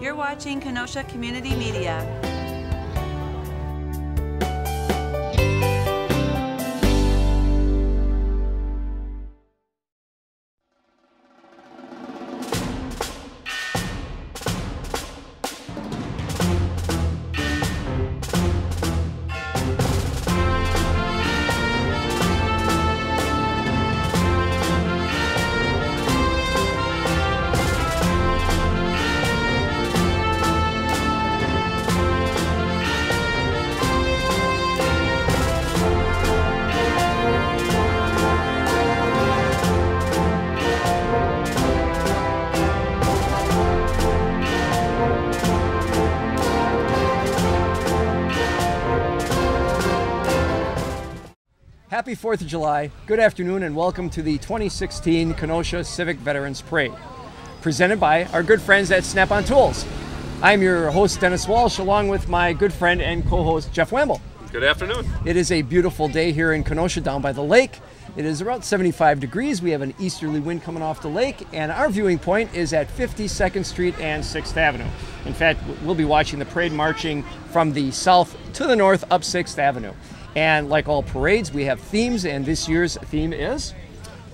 You're watching Kenosha Community Media. Happy 4th of July, good afternoon, and welcome to the 2016 Kenosha Civic Veterans Parade, presented by our good friends at Snap-on Tools. I'm your host, Dennis Walsh, along with my good friend and co-host, Jeff Wamble. Good afternoon. It is a beautiful day here in Kenosha down by the lake. It is around 75 degrees. We have an easterly wind coming off the lake, and our viewing point is at 52nd Street and 6th Avenue. In fact, we'll be watching the parade marching from the south to the north up 6th Avenue. And like all parades, we have themes, and this year's theme is?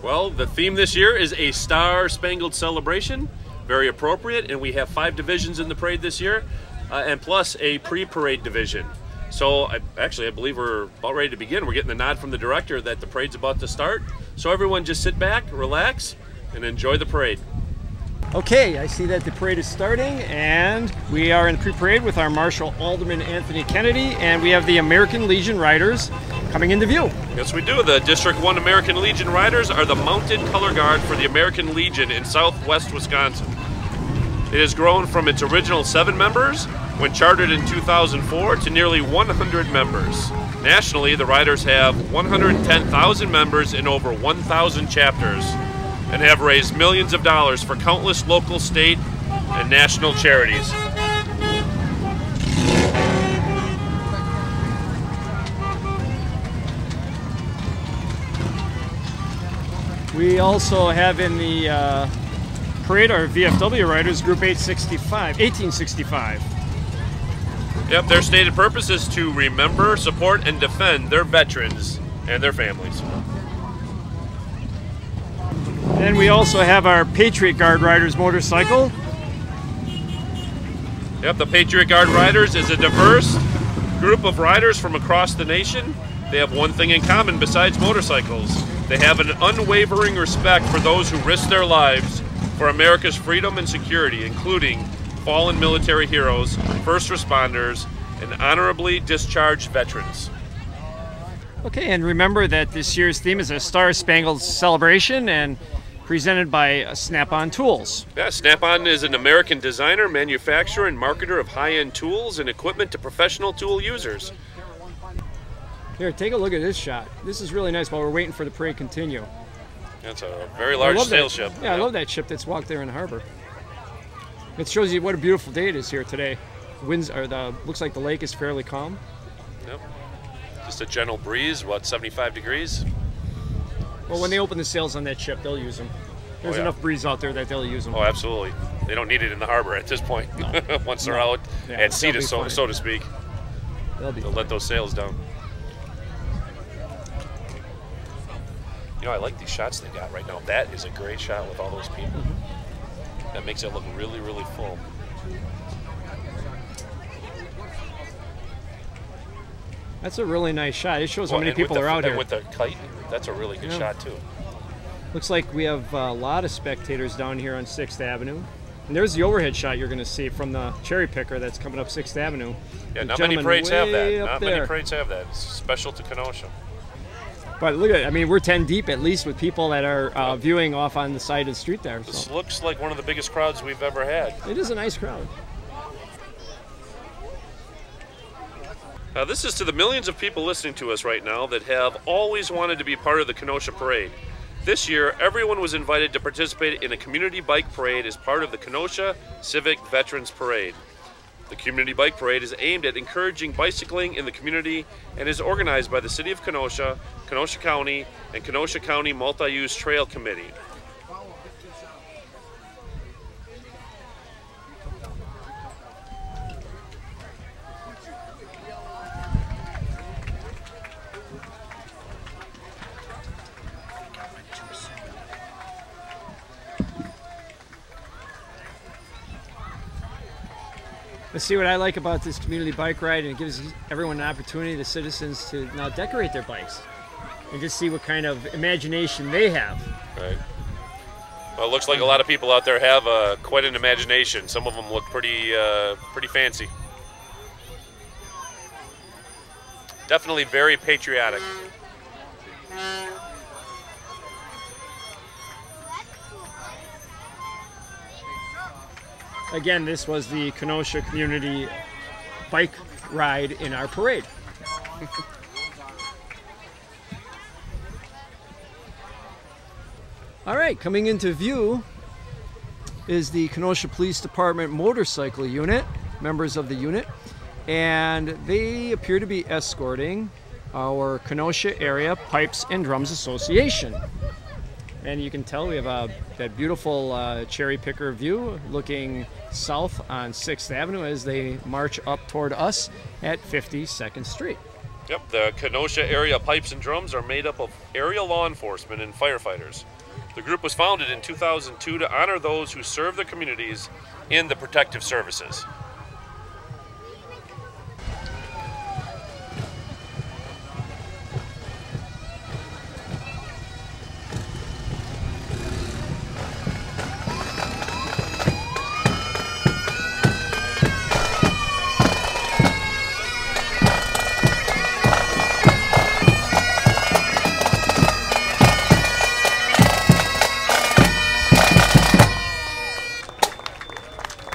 Well, the theme this year is a Star-Spangled Celebration. Very appropriate, and we have 5 divisions in the parade this year, and plus a pre-parade division. So I believe we're about ready to begin. We're getting the nod from the director that the parade's about to start. So everyone just sit back, relax, and enjoy the parade. Okay, I see that the parade is starting, and we are in the pre-parade with our Marshal Alderman Anthony Kennedy, and we have the American Legion Riders coming into view. Yes, we do. The District 1 American Legion Riders are the mounted color guard for the American Legion in southwest Wisconsin. It has grown from its original 7 members when chartered in 2004 to nearly 100 members. Nationally, the Riders have 110,000 members in over 1,000 chapters, and have raised millions of dollars for countless local, state, and national charities. We also have in the parade our VFW Riders, Group 1865. Yep, their stated purpose is to remember, support, and defend their veterans and their families. Then we also have our Patriot Guard Riders motorcycle. Yep, the Patriot Guard Riders is a diverse group of riders from across the nation. They have one thing in common besides motorcycles. They have an unwavering respect for those who risk their lives for America's freedom and security, including fallen military heroes, first responders, and honorably discharged veterans. Okay, and remember that this year's theme is a Star-Spangled Celebration, and presented by Snap-on Tools. Yeah, Snap-on is an American designer, manufacturer, and marketer of high-end tools and equipment to professional tool users. Here, take a look at this shot. This is really nice while we're waiting for the parade to continue. That's a very large sail ship. Yeah, I love that ship that's walked there in the harbor. It shows you what a beautiful day it is here today. Winds are looks like the lake is fairly calm. Yep. Just a gentle breeze, what, 75 degrees? Well, when they open the sails on that ship, they'll use them. There's enough breeze out there that they'll use them. Oh, absolutely. They don't need it in the harbor at this point. No. Once they're out at sea, so to speak, they'll let those sails down. You know, I like these shots they got right now. That is a great shot with all those people. Mm-hmm. That makes it look really, really full. That's a really nice shot. It shows how many people are out here. And with the kite, that's a really good shot too. Looks like we have a lot of spectators down here on 6th Avenue. And there's the overhead shot you're going to see from the cherry picker that's coming up 6th Avenue. Yeah, not many parades have that. Not many parades have that. It's special to Kenosha. But look at it. I mean, we're 10 deep at least with people that are viewing off on the side of the street there. This looks like one of the biggest crowds we've ever had. It is a nice crowd. This is to the millions of people listening to us right now that have always wanted to be part of the Kenosha Parade. This year, everyone was invited to participate in a community bike parade as part of the Kenosha Civic Veterans Parade. The Community Bike Parade is aimed at encouraging bicycling in the community and is organized by the City of Kenosha, Kenosha County, and Kenosha County Multi-Use Trail Committee. Let's see what I like about this community bike ride, and it gives everyone an opportunity, the citizens, to now decorate their bikes and just see what kind of imagination they have. Right. Well, it looks like a lot of people out there have quite an imagination. Some of them look pretty fancy. Definitely very patriotic. Again, this was the Kenosha community bike ride in our parade. All right, coming into view is the Kenosha Police Department motorcycle unit, members of the unit, and they appear to be escorting our Kenosha Area Pipes and Drums Association. And you can tell we have that beautiful cherry picker view looking south on 6th Avenue as they march up toward us at 52nd Street. Yep, the Kenosha Area Pipes and Drums are made up of area law enforcement and firefighters. The group was founded in 2002 to honor those who serve their communities in the protective services.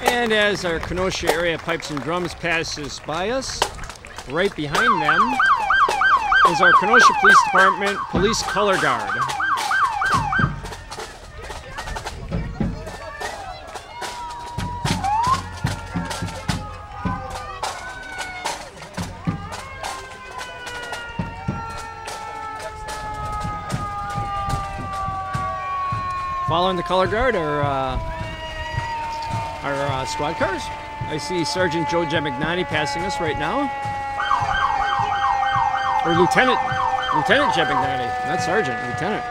And as our Kenosha Area Pipes and Drums passes by us, right behind them is our Kenosha Police Department Police Color Guard. Following the Color Guard are our squad cars. I see Sergeant Joe Jemignani passing us right now. Or Lieutenant Jemignani, not Sergeant, Lieutenant.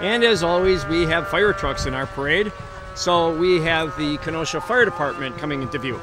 And as always, we have fire trucks in our parade. So we have the Kenosha Fire Department coming into view.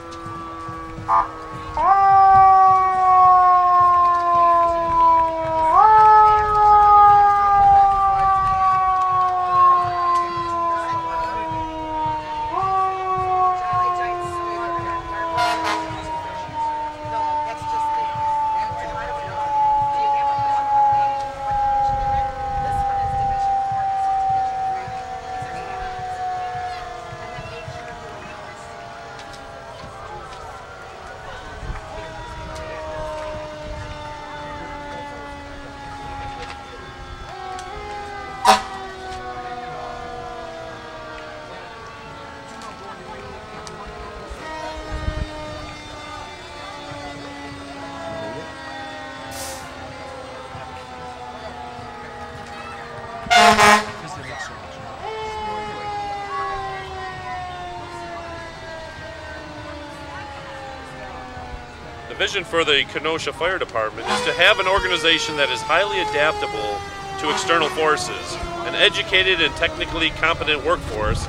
The vision for the Kenosha Fire Department is to have an organization that is highly adaptable to external forces, an educated and technically competent workforce,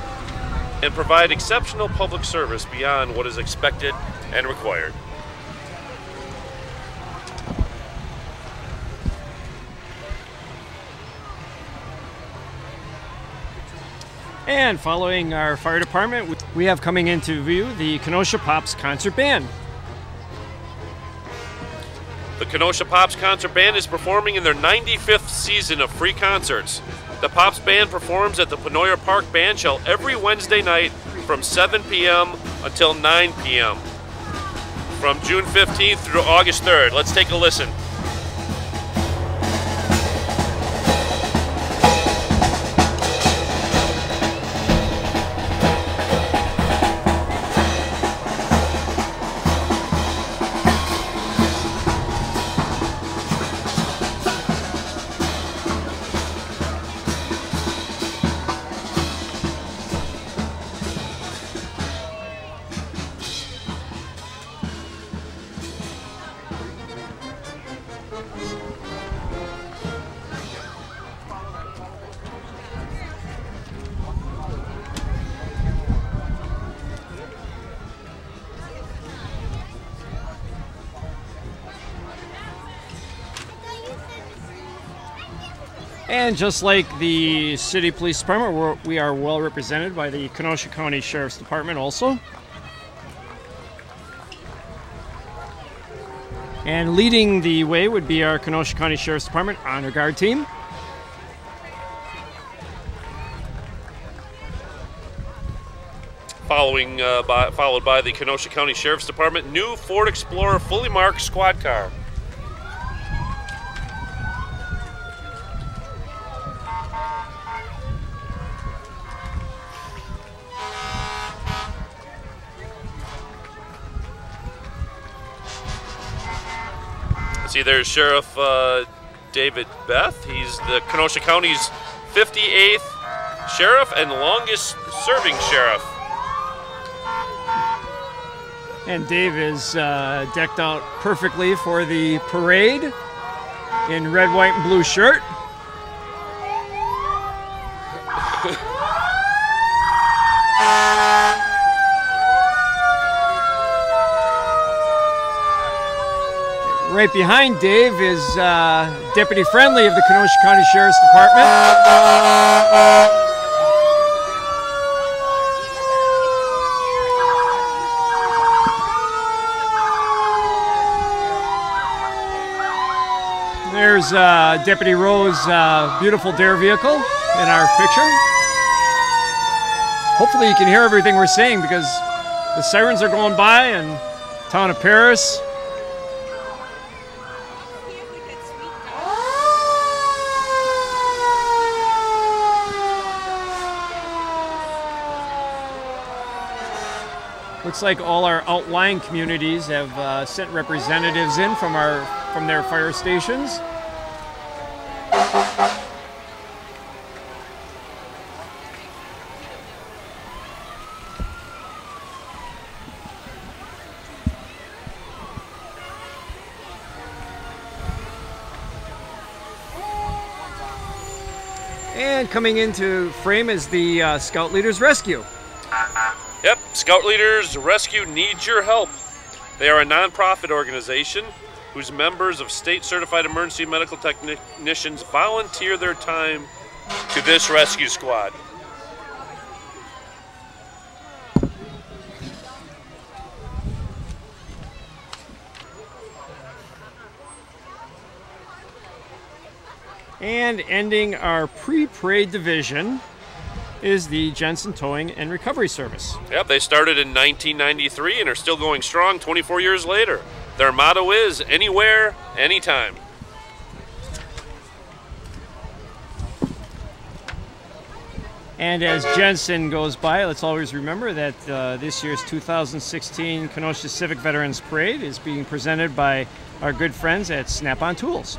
and provide exceptional public service beyond what is expected and required. And following our fire department, we have coming into view the Kenosha Pops Concert Band. The Kenosha Pops Concert Band is performing in their 95th season of free concerts. The Pops Band performs at the Panoyer Park Band Shell every Wednesday night from 7 p.m. until 9 p.m. from June 15th through August 3rd. Let's take a listen. And just like the City Police Department, we are well represented by the Kenosha County Sheriff's Department also. And leading the way would be our Kenosha County Sheriff's Department Honor Guard team. Followed by the Kenosha County Sheriff's Department new Ford Explorer fully marked squad car. See, there's Sheriff David Beth. He's the Kenosha County's 58th sheriff and longest serving sheriff. And Dave is decked out perfectly for the parade in red, white, and blue shirt. Right behind Dave is Deputy Friendly of the Kenosha County Sheriff's Department. There's Deputy Rowe's beautiful dare vehicle in our picture. Hopefully you can hear everything we're saying because the sirens are going by in town of Paris. Looks like all our outlying communities have sent representatives in from their fire stations. And coming into frame is the Scout Leaders Rescue. Yep, Scout Leaders Rescue needs your help. They are a nonprofit organization whose members of state-certified emergency medical technicians volunteer their time to this rescue squad. And ending our pre-parade division is the Jensen Towing and Recovery Service. Yep, they started in 1993 and are still going strong 24 years later. Their motto is anywhere, anytime. And as Jensen goes by, let's always remember that this year's 2016 Kenosha Civic Veterans Parade is being presented by our good friends at Snap-on Tools.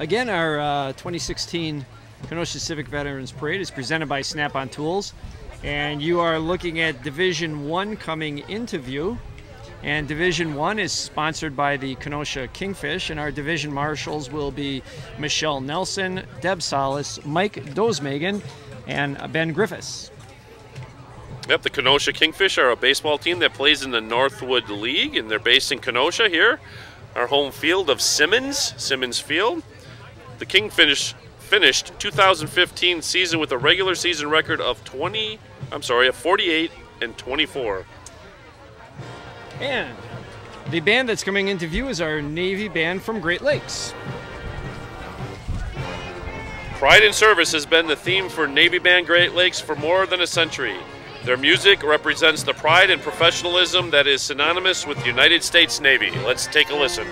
Again, our 2016 Kenosha Civic Veterans Parade is presented by Snap-on Tools, and you are looking at Division 1 coming into view. And Division 1 is sponsored by the Kenosha Kingfish, and our division marshals will be Michelle Nelson, Deb Salas, Mike Dozmagan, and Ben Griffiths. Yep, the Kenosha Kingfish are a baseball team that plays in the Northwood League, and they're based in Kenosha here. Our home field of Simmons Field. The Kingfish finished 2015 season with a regular season record of 48 and 24. And the band that's coming into view is our Navy band from Great Lakes. Pride in service has been the theme for Navy Band Great Lakes for more than a century. Their music represents the pride and professionalism that is synonymous with the United States Navy. Let's take a listen.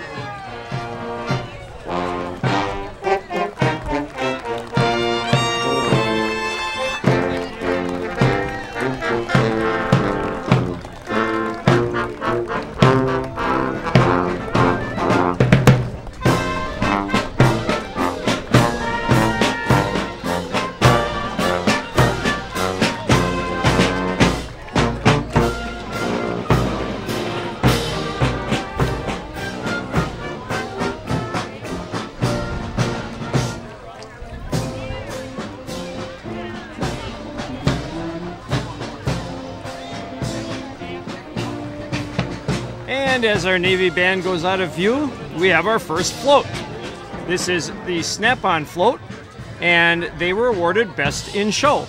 And as our Navy band goes out of view, we have our first float. This is the Snap-On float, and they were awarded Best in Show.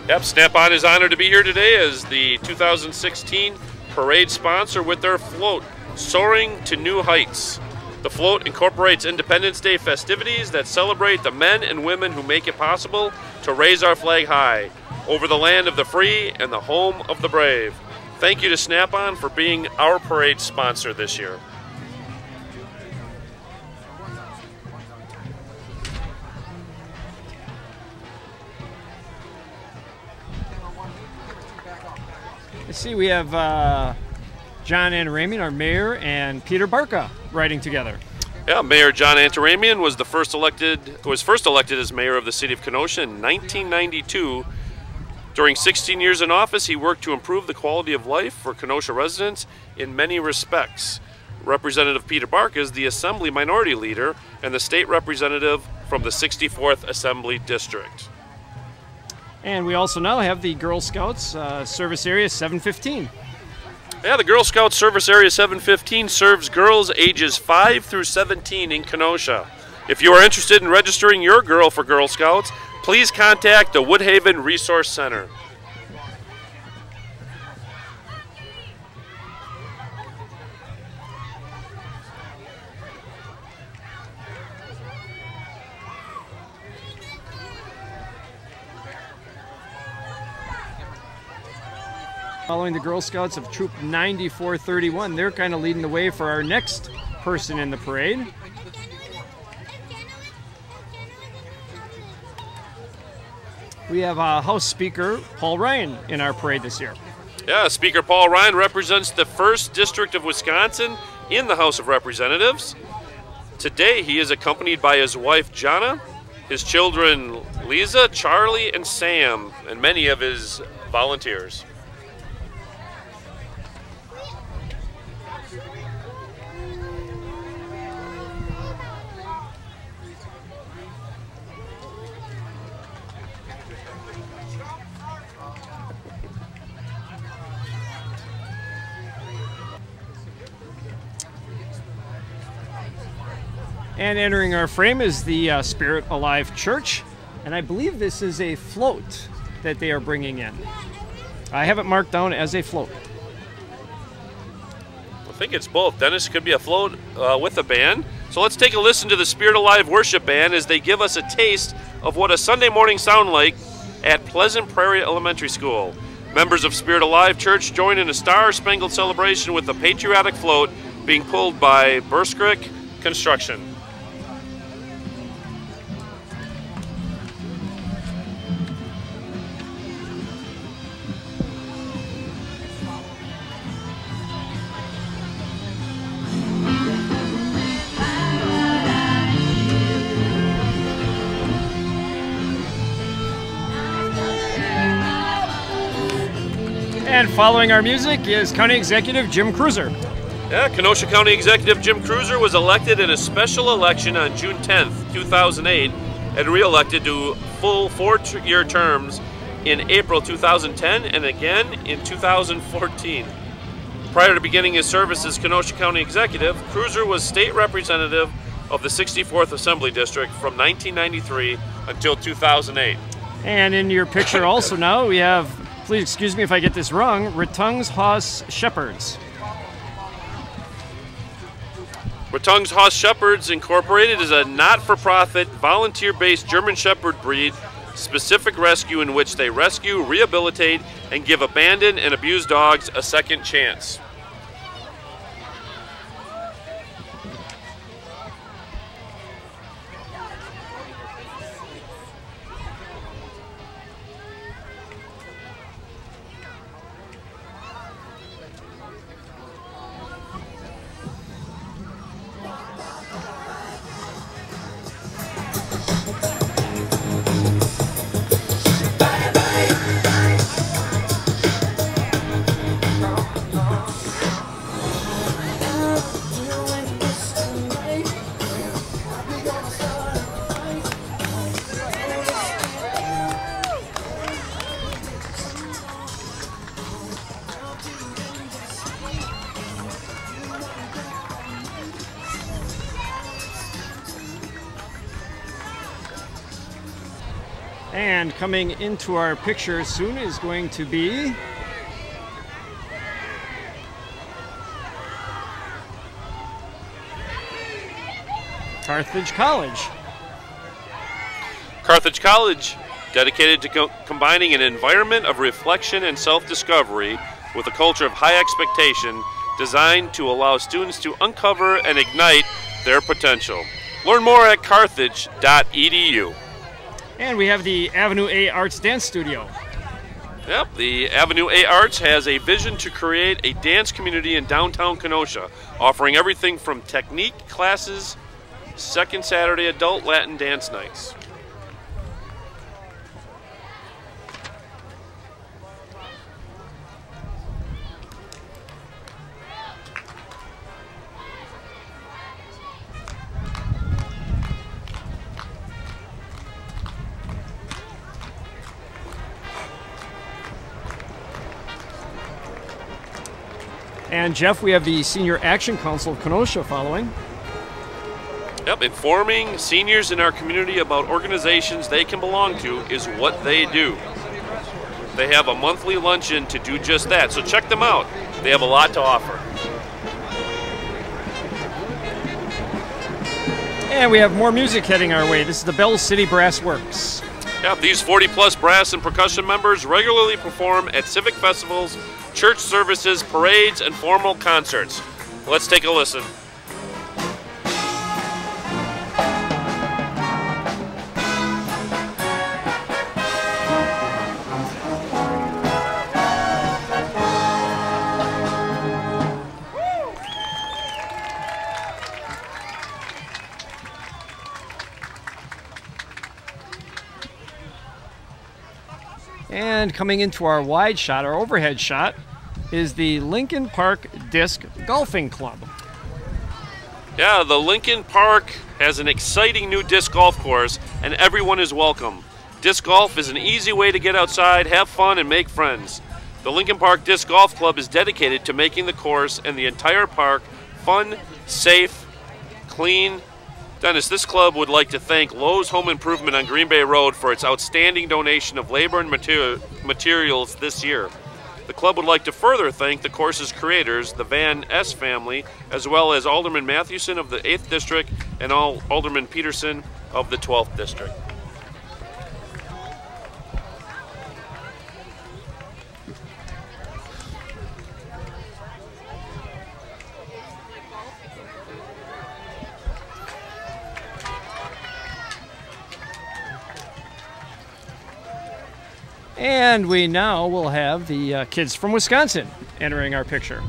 Yep, Snap-On is honored to be here today as the 2016 parade sponsor with their float, Soaring to New Heights. The float incorporates Independence Day festivities that celebrate the men and women who make it possible to raise our flag high over the land of the free and the home of the brave. Thank you to Snap-On for being our parade sponsor this year. I see we have John Antaramian, our mayor, and Peter Barca riding together. Yeah, Mayor John Antaramian was first elected as mayor of the city of Kenosha in 1992. During 16 years in office, he worked to improve the quality of life for Kenosha residents in many respects. Representative Peter Barca is the Assembly Minority Leader and the state representative from the 64th Assembly District. And we also now have the Girl Scouts Service Area 715. Yeah, the Girl Scouts Service Area 715 serves girls ages 5 through 17 in Kenosha. If you are interested in registering your girl for Girl Scouts, please contact the Woodhaven Resource Center. Following the Girl Scouts of Troop 9431, they're kind of leading the way for our next person in the parade. We have House Speaker Paul Ryan in our parade this year. Yeah, Speaker Paul Ryan represents the 1st District of Wisconsin in the House of Representatives. Today he is accompanied by his wife Jana, his children Lisa, Charlie, and Sam, and many of his volunteers. And entering our frame is the Spirit Alive Church, and I believe this is a float that they are bringing in. I have it marked down as a float. I think it's both. Dennis, could be a float with a band. So let's take a listen to the Spirit Alive Worship Band as they give us a taste of what a Sunday morning sound like at Pleasant Prairie Elementary School. Members of Spirit Alive Church join in a star-spangled celebration with a patriotic float being pulled by Burskrick Construction. And following our music is County Executive Jim Cruiser. Yeah, Kenosha County Executive Jim Cruiser was elected in a special election on June 10th, 2008, and re-elected to full 4-year terms in April 2010 and again in 2014. Prior to beginning his service as Kenosha County Executive, Cruiser was state representative of the 64th Assembly District from 1993 until 2008. And in your picture also now we have, please excuse me if I get this wrong, Retungs Haas Shepherds. Retungs Haas Shepherds Incorporated is a not-for-profit, volunteer-based German Shepherd breed specific rescue in which they rescue, rehabilitate, and give abandoned and abused dogs a second chance. And coming into our picture soon is going to be Carthage College. Carthage College, dedicated to combining an environment of reflection and self-discovery with a culture of high expectation, designed to allow students to uncover and ignite their potential. Learn more at carthage.edu. And we have the Avenue A Arts Dance Studio. Yep, the Avenue A Arts has a vision to create a dance community in downtown Kenosha, offering everything from technique classes, second Saturday adult Latin dance nights. And Jeff, we have the Senior Action Council of Kenosha following. Yep, informing seniors in our community about organizations they can belong to is what they do. They have a monthly luncheon to do just that, so check them out. They have a lot to offer. And we have more music heading our way. This is the Bell City Brass Works. Yep, these 40-plus brass and percussion members regularly perform at civic festivals, church services, parades, and formal concerts. Let's take a listen. And coming into our wide shot, our overhead shot, is the Lincoln Park Disc Golfing Club. Yeah, the Lincoln Park has an exciting new disc golf course, and everyone is welcome. Disc golf is an easy way to get outside, have fun, and make friends. The Lincoln Park Disc Golf Club is dedicated to making the course and the entire park fun, safe, clean. Dennis, this club would like to thank Lowe's Home Improvement on Green Bay Road for its outstanding donation of labor and materials this year. The club would like to further thank the course's creators, the Van S family, as well as Alderman Mathewson of the 8th District and Alderman Peterson of the 12th District. And we now will have the kids from Wisconsin entering our picture.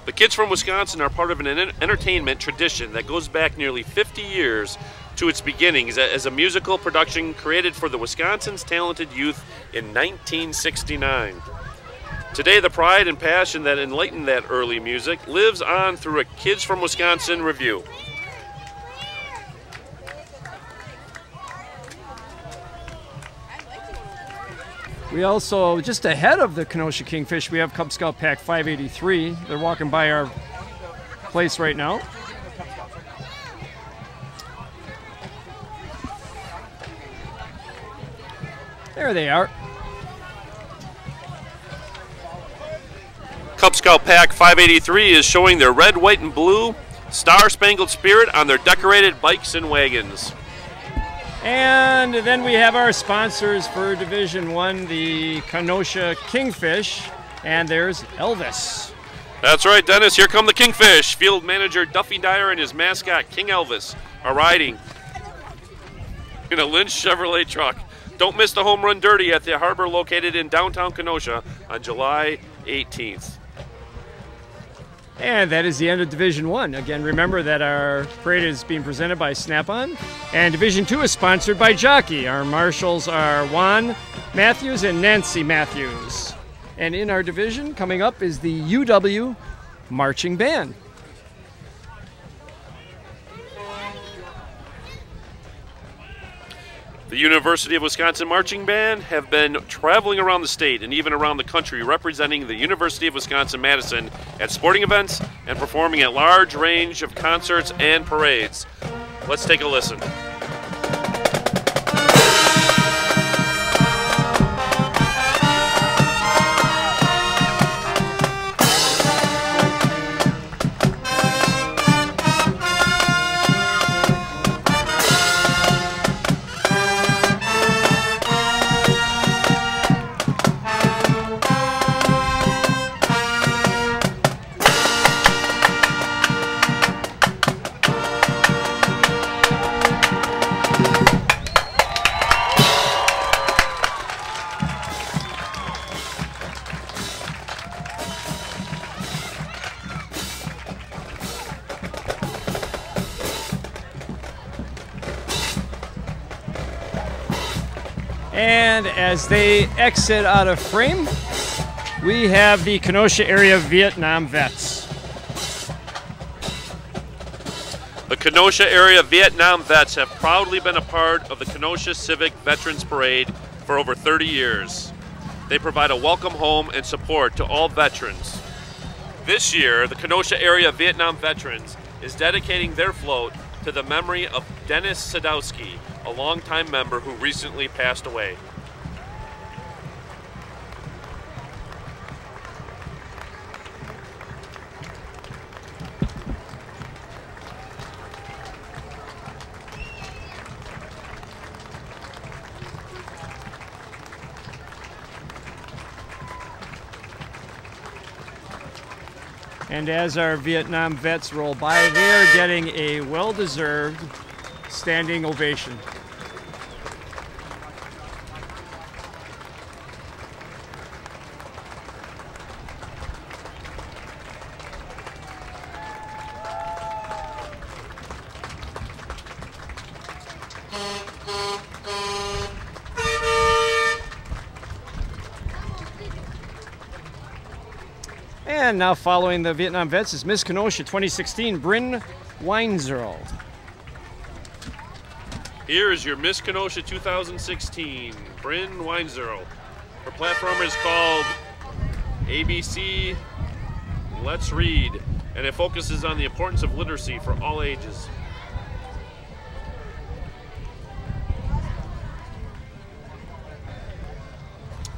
The kids from Wisconsin are part of an entertainment tradition that goes back nearly 50 years to its beginnings as a musical production created for the Wisconsin's talented youth in 1969. Today, the pride and passion that enlightened that early music lives on through a Kids from Wisconsin review. We also, just ahead of the Kenosha Kingfish, we have Cub Scout Pack 583. They're walking by our place right now. There they are. Cub Scout Pack 583 is showing their red, white, and blue Star-Spangled Spirit on their decorated bikes and wagons. And then we have our sponsors for Division 1, the Kenosha Kingfish, and there's Elvis. That's right, Dennis. Here come the Kingfish. Field manager Duffy Dyer and his mascot, King Elvis, are riding in a Lynch Chevrolet truck. Don't miss the Home Run Derby at the harbor located in downtown Kenosha on July 18th. And that is the end of Division 1. Again, remember that our parade is being presented by Snap-on. And Division 2 is sponsored by Jockey. Our marshals are Juan Matthews and Nancy Matthews. And in our division, coming up, is the UW Marching Band. The University of Wisconsin Marching Band have been traveling around the state and even around the country representing the University of Wisconsin-Madison at sporting events and performing at large range of concerts and parades. Let's take a listen. And as they exit out of frame, we have the Kenosha area Vietnam vets. The Kenosha area Vietnam vets have proudly been a part of the Kenosha Civic Veterans Parade for over 30 years. They provide a welcome home and support to all veterans. This year, the Kenosha area Vietnam veterans is dedicating their float to the memory of Dennis Sadowski, a longtime member who recently passed away. And as our Vietnam vets roll by, they are getting a well-deserved standing ovation. And now following the Vietnam vets is Miss Kenosha 2016, Bryn Weinzerl. Here is your Miss Kenosha 2016, Bryn Weinzerl. Her platform is called ABC Let's Read, and it focuses on the importance of literacy for all ages.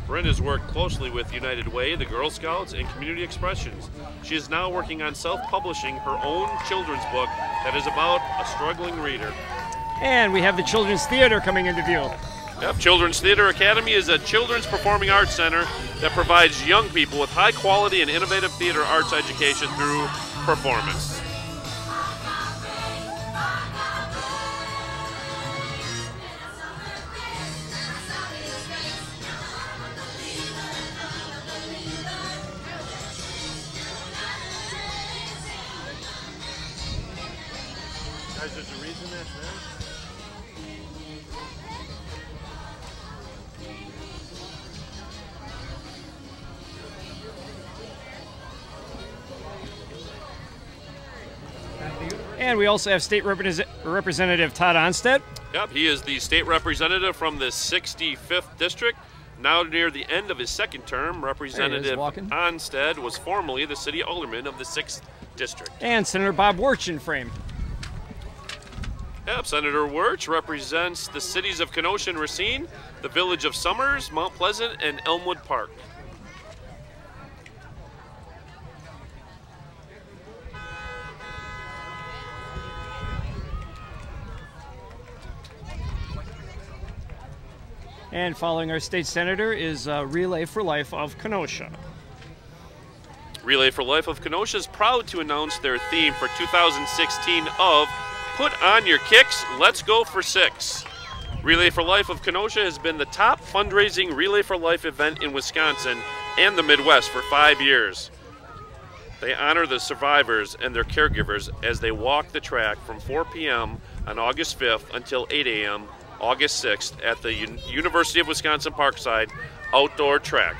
Bryn has worked closely with United Way, the Girl Scouts, and Community Expressions. She is now working on self-publishing her own children's book that is about a struggling reader. And we have the Children's Theater coming into view. Yep, Children's Theater Academy is a children's performing arts center that provides young people with high quality and innovative theater arts education through performance. Guys, there's a reason that's there. And we also have State Representative Todd Onstead. Yep, he is the state representative from the 65th District. Now near the end of his second term, Representative Onstead was formerly the city alderman of the 6th District. And Senator Bob Wirch in frame. Yep, Senator Wirch represents the cities of Kenosha and Racine, the village of Summers, Mount Pleasant, and Elmwood Park. And following our state senator is Relay for Life of Kenosha. Relay for Life of Kenosha is proud to announce their theme for 2016 of Put on your kicks, let's go for 6. Relay for Life of Kenosha has been the top fundraising Relay for Life event in Wisconsin and the Midwest for 5 years. They honor the survivors and their caregivers as they walk the track from 4 p.m. on August 5th until 8 a.m. August 6th at the University of Wisconsin Parkside outdoor track.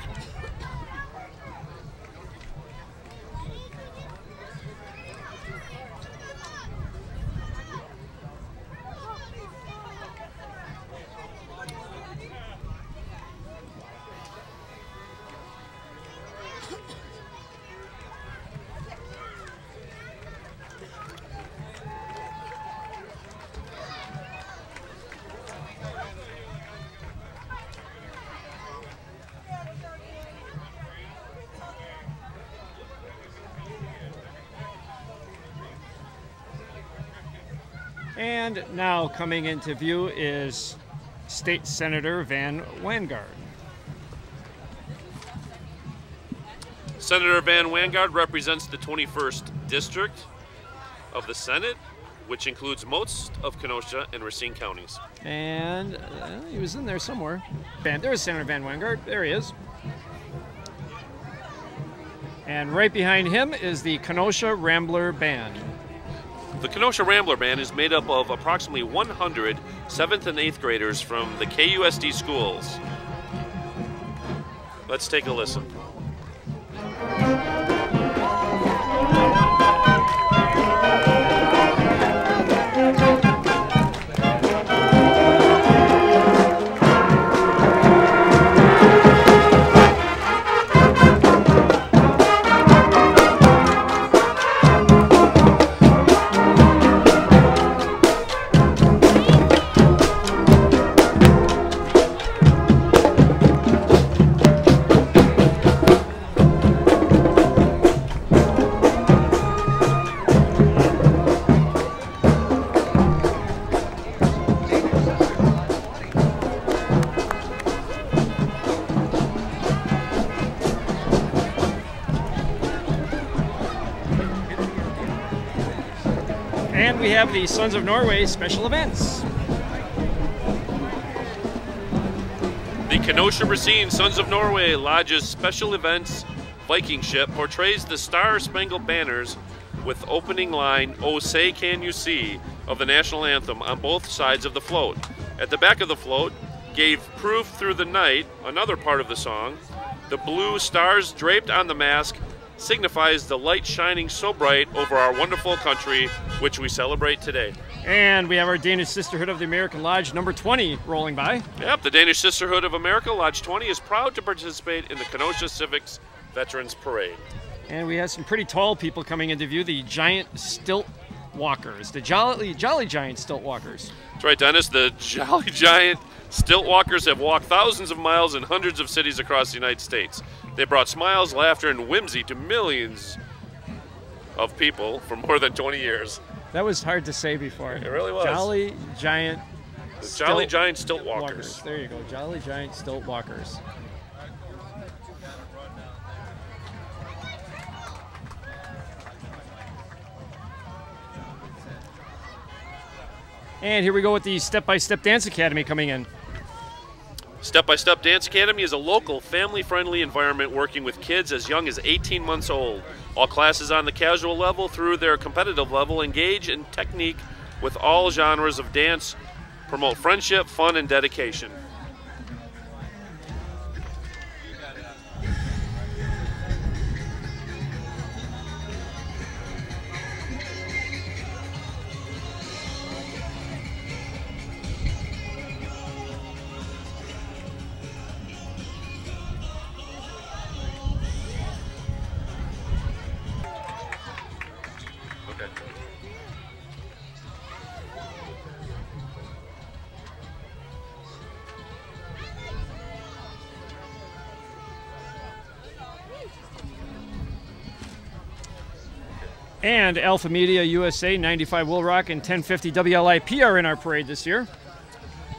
And now coming into view is State Senator Van Wangard. Senator Van Wangard represents the 21st District of the Senate, which includes most of Kenosha and Racine counties. And he was in there somewhere. There's Senator Van Wangard. There he is. And right behind him is the Kenosha Rambler Band. The Kenosha Rambler Band is made up of approximately 100 7th and 8th graders from the KUSD schools. Let's take a listen. And we have the Sons of Norway special events. The Kenosha Racine Sons of Norway Lodge's special events Viking ship portrays the Star-Spangled Banners with opening line, "Oh say can you see," of the national anthem on both sides of the float. At the back of the float, "Gave proof through the night," another part of the song. The blue stars draped on the mast signifies the light shining so bright over our wonderful country, which we celebrate today. And we have our Danish Sisterhood of the American Lodge number 20 rolling by. Yep, the Danish Sisterhood of America, Lodge 20, is proud to participate in the Kenosha Civic's Veterans Parade. And we have some pretty tall people coming into view, the giant stilt walkers, the jolly giant stilt walkers. That's right, Dennis. The Jolly Giant stilt walkers have walked thousands of miles in hundreds of cities across the United States. They brought smiles, laughter, and whimsy to millions of people for more than 20 years. That was hard to say before. It really was. Jolly Giant Stilt Walkers. There you go, Jolly Giant Stilt Walkers. And here we go with the Step by Step Dance Academy coming in. Step by Step Dance Academy is a local, family-friendly environment working with kids as young as 18 months old. All classes on the casual level through their competitive level engage in technique with all genres of dance, promote friendship, fun, and dedication. And Alpha Media USA, 95 Will Rock, and 1050 WLIP are in our parade this year.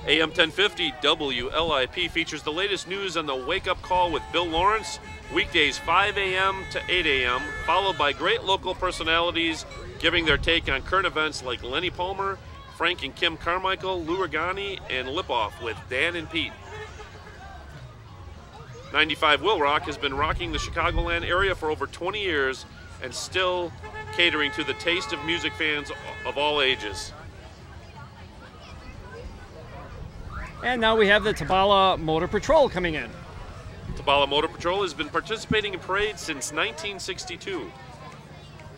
AM 1050 WLIP features the latest news on the Wake Up Call with Bill Lawrence, weekdays 5 a.m. to 8 a.m., followed by great local personalities giving their take on current events like Lenny Palmer, Frank and Kim Carmichael, Lou Regani, and Lip Off with Dan and Pete. 95 Will Rock has been rocking the Chicagoland area for over 20 years and still catering to the taste of music fans of all ages. And now we have the Tabala Motor Patrol coming in. Tabala Motor Patrol has been participating in parades since 1962.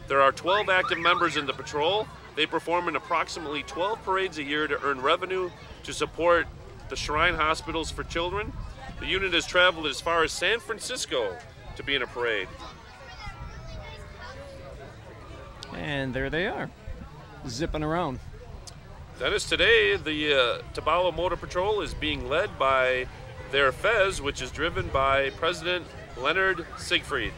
There are 12 active members in the patrol. They perform in approximately 12 parades a year to earn revenue to support the Shrine Hospitals for Children. The unit has traveled as far as San Francisco to be in a parade. And there they are, zipping around. Dennis, today the Tabala Motor Patrol is being led by their Fez, which is driven by President Leonard Siegfried.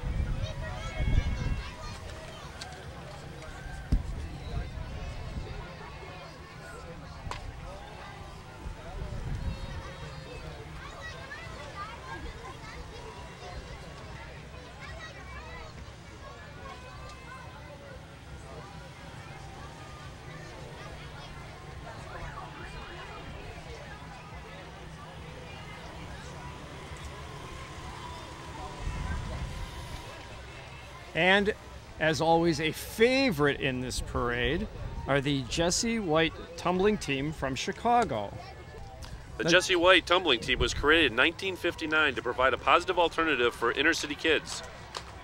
And as always, a favorite in this parade are the Jesse White tumbling team from Chicago. The Jesse White tumbling team was created in 1959 to provide a positive alternative for inner city kids.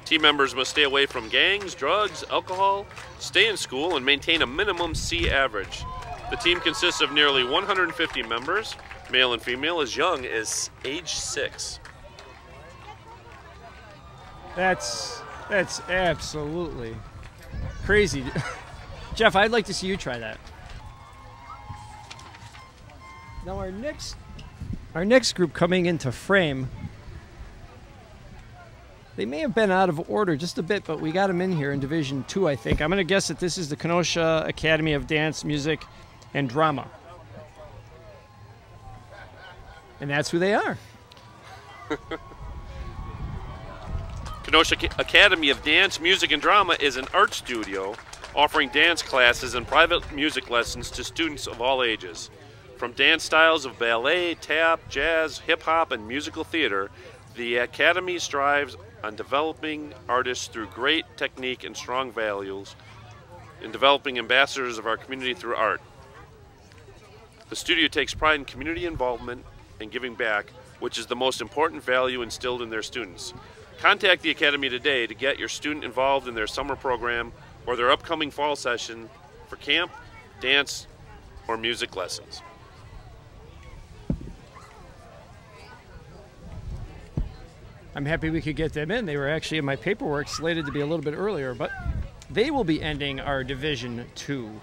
Team members must stay away from gangs, drugs, alcohol, stay in school, and maintain a minimum C average. The team consists of nearly 150 members, male and female, as young as age 6. That's absolutely crazy. Jeff, I'd like to see you try that. Now our next group coming into frame, they may have been out of order just a bit, but we got them in here in Division 2, I think. I'm going to guess that this is the Kenosha Academy of Dance, Music, and Drama. And that's who they are. Kenosha Academy of Dance, Music, and Drama is an art studio offering dance classes and private music lessons to students of all ages. From dance styles of ballet, tap, jazz, hip-hop, and musical theater, the Academy strives on developing artists through great technique and strong values in developing ambassadors of our community through art. The studio takes pride in community involvement and giving back, which is the most important value instilled in their students. Contact the Academy today to get your student involved in their summer program or their upcoming fall session for camp, dance, or music lessons. I'm happy we could get them in. They were actually in my paperwork slated to be a little bit earlier, but they will be ending our Division 2.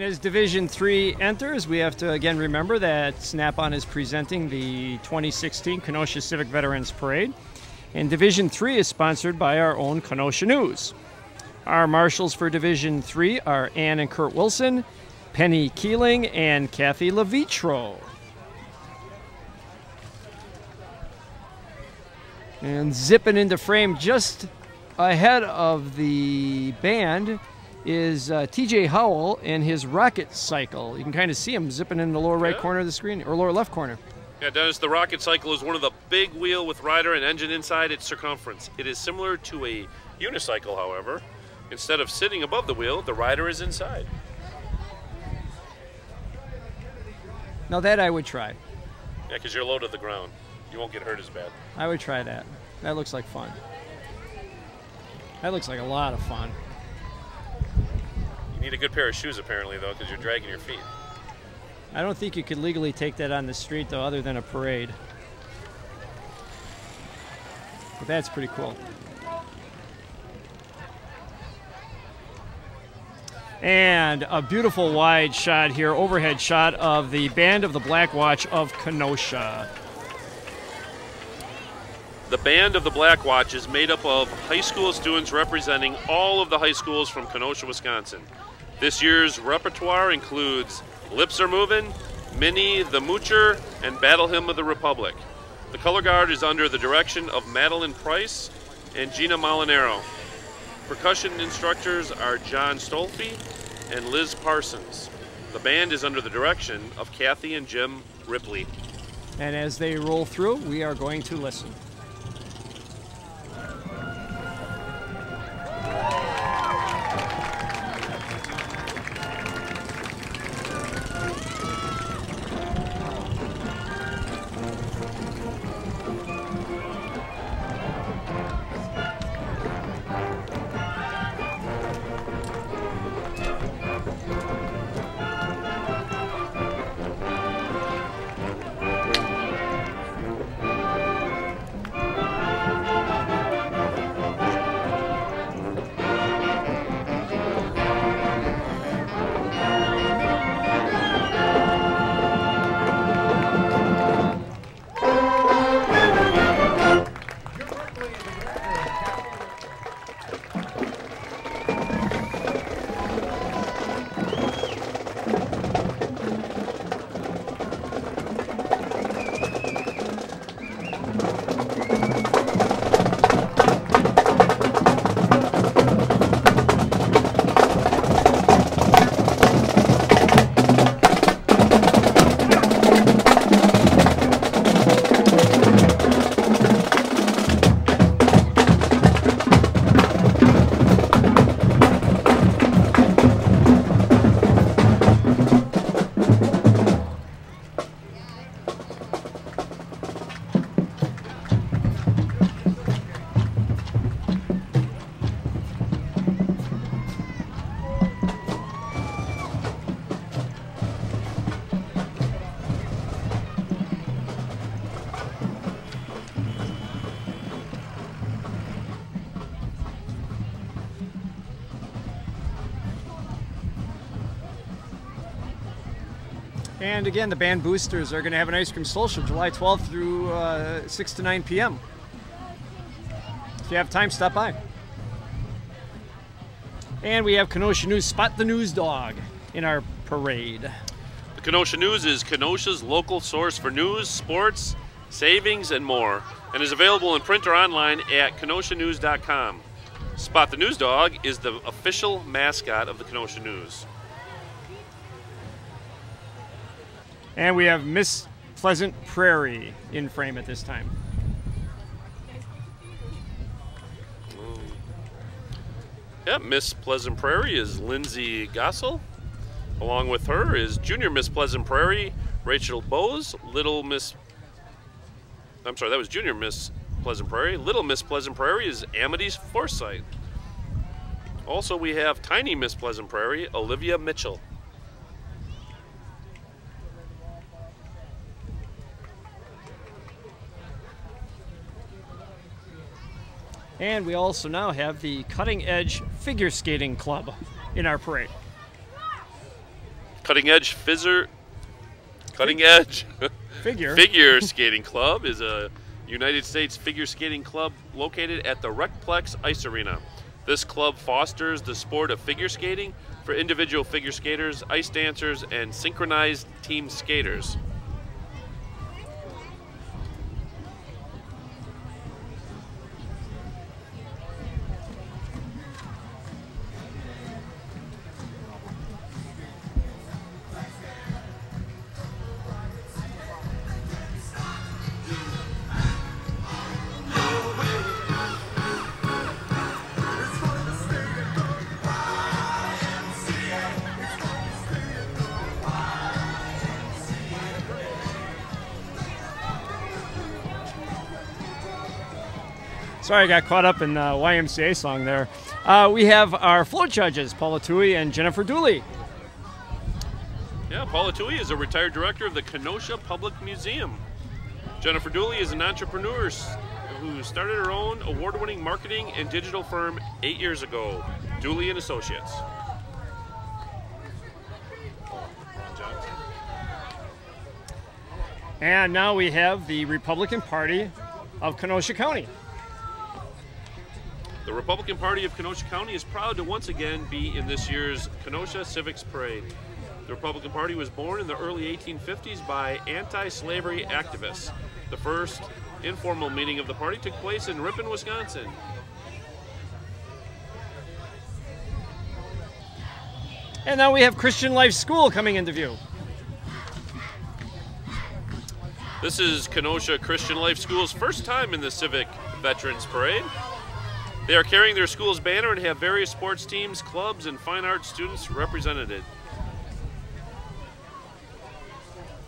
As Division 3 enters, we have to again remember that Snap-on is presenting the 2016 Kenosha Civic Veterans Parade, and Division 3 is sponsored by our own Kenosha News. Our marshals for Division 3 are Ann and Kurt Wilson, Penny Keeling, and Kathy Levitro. And zipping into frame just ahead of the band is TJ Howell and his rocket cycle. You can kind of see him zipping in the lower right corner of the screen, or lower left corner. Yeah, Dennis, the rocket cycle is one of the big wheel with rider and engine inside its circumference. It is similar to a unicycle, however. Instead of sitting above the wheel, the rider is inside. Now that I would try. Yeah, because you're low to the ground. You won't get hurt as bad. I would try that. That looks like fun. That looks like a lot of fun. You need a good pair of shoes, apparently, though, because you're dragging your feet. I don't think you could legally take that on the street, though, other than a parade. But that's pretty cool. And a beautiful wide shot here, overhead shot of the Band of the Black Watch of Kenosha. The Band of the Black Watch is made up of high school students representing all of the high schools from Kenosha, Wisconsin. This year's repertoire includes Lips Are Movin', Minnie the Moocher, and Battle Hymn of the Republic. The color guard is under the direction of Madeline Price and Gina Molinaro. Percussion instructors are John Stolfe and Liz Parsons. The band is under the direction of Kathy and Jim Ripley. And as they roll through, we are going to listen. And again, the band boosters are going to have an ice cream social July 12th through 6 to 9 p.m. If you have time, stop by. And we have Kenosha News Spot the News Dog in our parade. The Kenosha News is Kenosha's local source for news, sports, savings, and more, and is available in print or online at kenoshanews.com. Spot the News Dog is the official mascot of the Kenosha News. And we have Miss Pleasant Prairie in frame at this time. Yeah, Miss Pleasant Prairie is Lindsay Gossel. Along with her is Junior Miss Pleasant Prairie, Rachel Bowes. Little Miss... I'm sorry, that was Junior Miss Pleasant Prairie. Little Miss Pleasant Prairie is Amethyst Forsyth. Also, we have Tiny Miss Pleasant Prairie, Olivia Mitchell. And we also now have the Cutting Edge Figure Skating Club in our parade. Cutting Edge Figure Skating Club is a United States figure skating club located at the Recplex Ice Arena. This club fosters the sport of figure skating for individual figure skaters, ice dancers, and synchronized team skaters. Sorry, I got caught up in the YMCA song there. We have our float judges, Paula Tui and Jennifer Dooley. Yeah, Paula Tui is a retired director of the Kenosha Public Museum. Jennifer Dooley is an entrepreneur who started her own award-winning marketing and digital firm 8 years ago, Dooley and Associates. And now we have the Republican Party of Kenosha County. The Republican Party of Kenosha County is proud to once again be in this year's Kenosha Civic Parade. The Republican Party was born in the early 1850s by anti-slavery activists. The first informal meeting of the party took place in Ripon, Wisconsin. And now we have Christian Life School coming into view. This is Kenosha Christian Life School's first time in the Civic Veterans Parade. They are carrying their school's banner and have various sports teams, clubs, and fine arts students represented.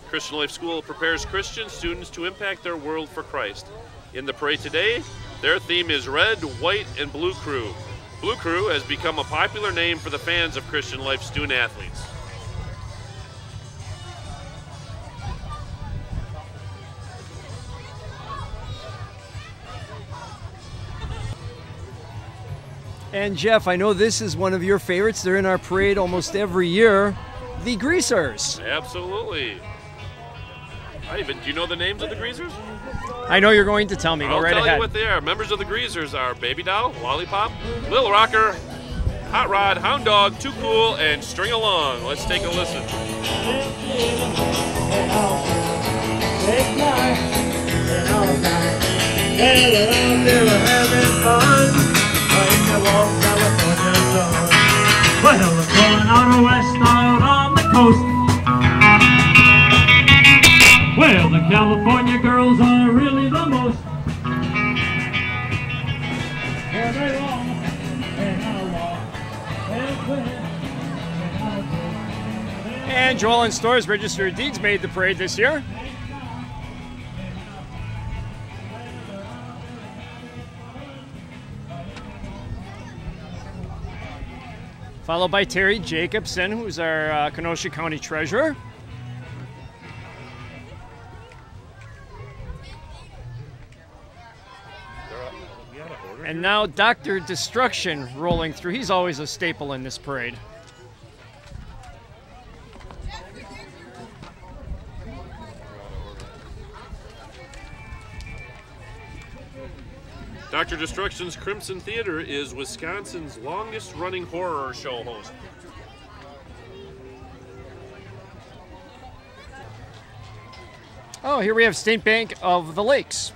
Christian Life School prepares Christian students to impact their world for Christ. In the parade today, their theme is Red, White, and Blue Crew. Blue Crew has become a popular name for the fans of Christian Life student athletes. And Jeff, I know this is one of your favorites. They're in our parade almost every year. The Greasers. Absolutely. Do you know the names of the Greasers? I know you're going to tell me. Go right ahead. I'll tell you what they are. Members of the Greasers are Baby Doll, Lollipop, Lil Rocker, Hot Rod, Hound Dog, Too Cool, and String Along. Let's take a listen. Well, we're going out west, out on the coast. Well, the California girls are really the most. Where they walk, and I walk, and where. And Joel and Stores Register of Deeds made the parade this year. Followed by Terry Jacobson, who's our Kenosha County Treasurer. And now Dr. Destruction rolling through. He's always a staple in this parade. Dr. Destruction's Crimson Theater is Wisconsin's longest running horror show host. Oh, here we have State Bank of the Lakes.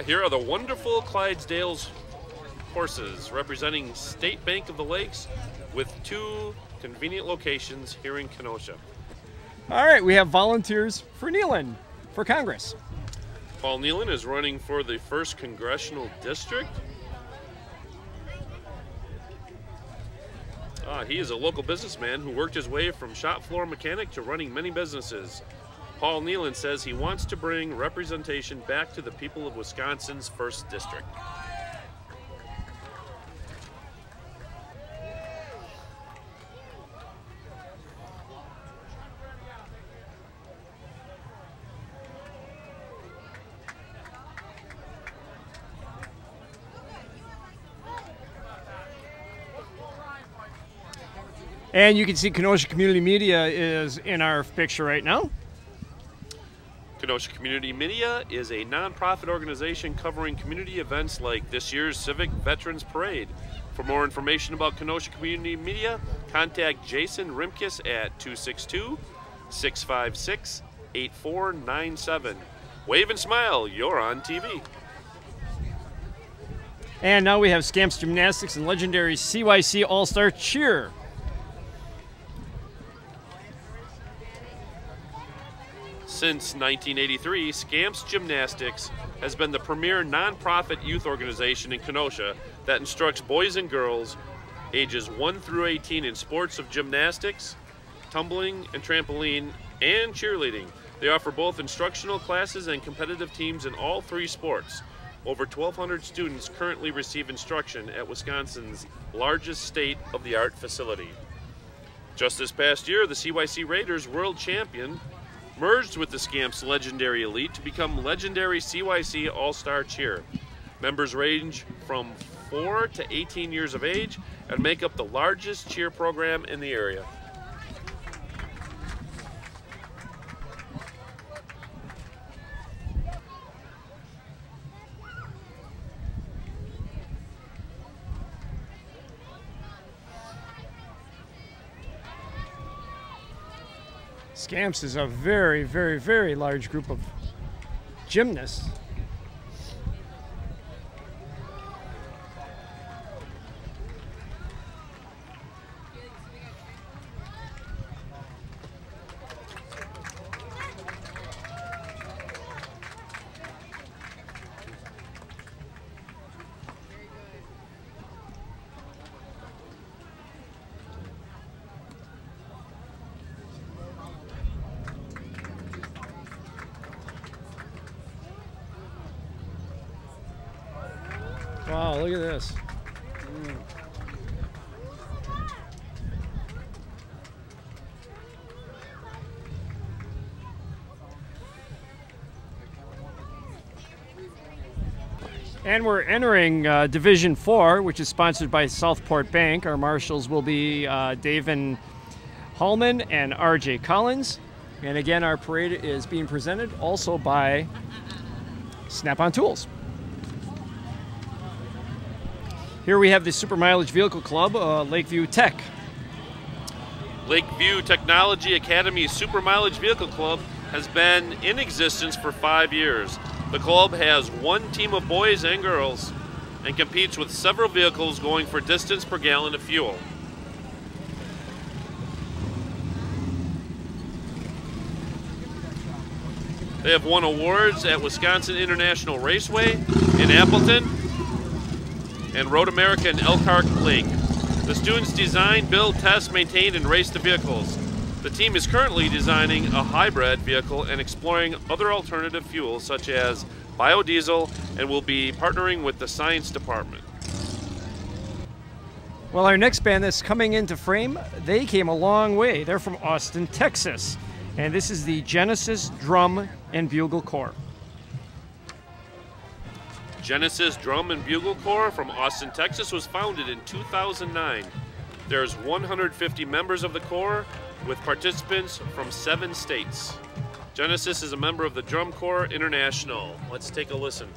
Here are the wonderful Clydesdales horses representing State Bank of the Lakes with 2 convenient locations here in Kenosha. All right, we have volunteers for Nealon for Congress. Paul Nealon is running for the 1st Congressional District. He is a local businessman who worked his way from shop floor mechanic to running many businesses. Paul Nealon says he wants to bring representation back to the people of Wisconsin's 1st District. And you can see Kenosha Community Media is in our picture right now. Kenosha Community Media is a nonprofit organization covering community events like this year's Civic Veterans Parade. For more information about Kenosha Community Media, contact Jason Rimkus at 262-656-8497. Wave and smile, you're on TV. And now we have Scamps Gymnastics and legendary CYC All-Star Cheer. Since 1983, Scamps Gymnastics has been the premier nonprofit youth organization in Kenosha that instructs boys and girls ages 1 through 18 in sports of gymnastics, tumbling and trampoline, and cheerleading. They offer both instructional classes and competitive teams in all 3 sports. Over 1,200 students currently receive instruction at Wisconsin's largest state-of-the-art facility. Just this past year, the CYC Raiders world champion merged with the Scamps Legendary Elite to become Legendary CYC All-Star Cheer. Members range from 4 to 18 years of age and make up the largest cheer program in the area. Scamps is a very, very, very large group of gymnasts. Wow, look at this. And we're entering Division 4, which is sponsored by Southport Bank. Our marshals will be David Hallman and R.J. Collins. And again, our parade is being presented also by Snap-on Tools. Here we have the Super Mileage Vehicle Club, Lakeview Tech. Lakeview Technology Academy Super Mileage Vehicle Club has been in existence for 5 years. The club has 1 team of boys and girls and competes with several vehicles going for distance per gallon of fuel. They have won awards at Wisconsin International Raceway in Appleton and Road America in Elkhart Lake. The students design, build, test, maintain, and race the vehicles. The team is currently designing a hybrid vehicle and exploring other alternative fuels such as biodiesel, and will be partnering with the science department. Well, our next band that's coming into frame, they came a long way. They're from Austin, Texas. And this is the Genesis Drum and Bugle Corps. Genesis Drum and Bugle Corps from Austin, Texas was founded in 2009. There's 150 members of the Corps with participants from 7 states. Genesis is a member of the Drum Corps International. Let's take a listen.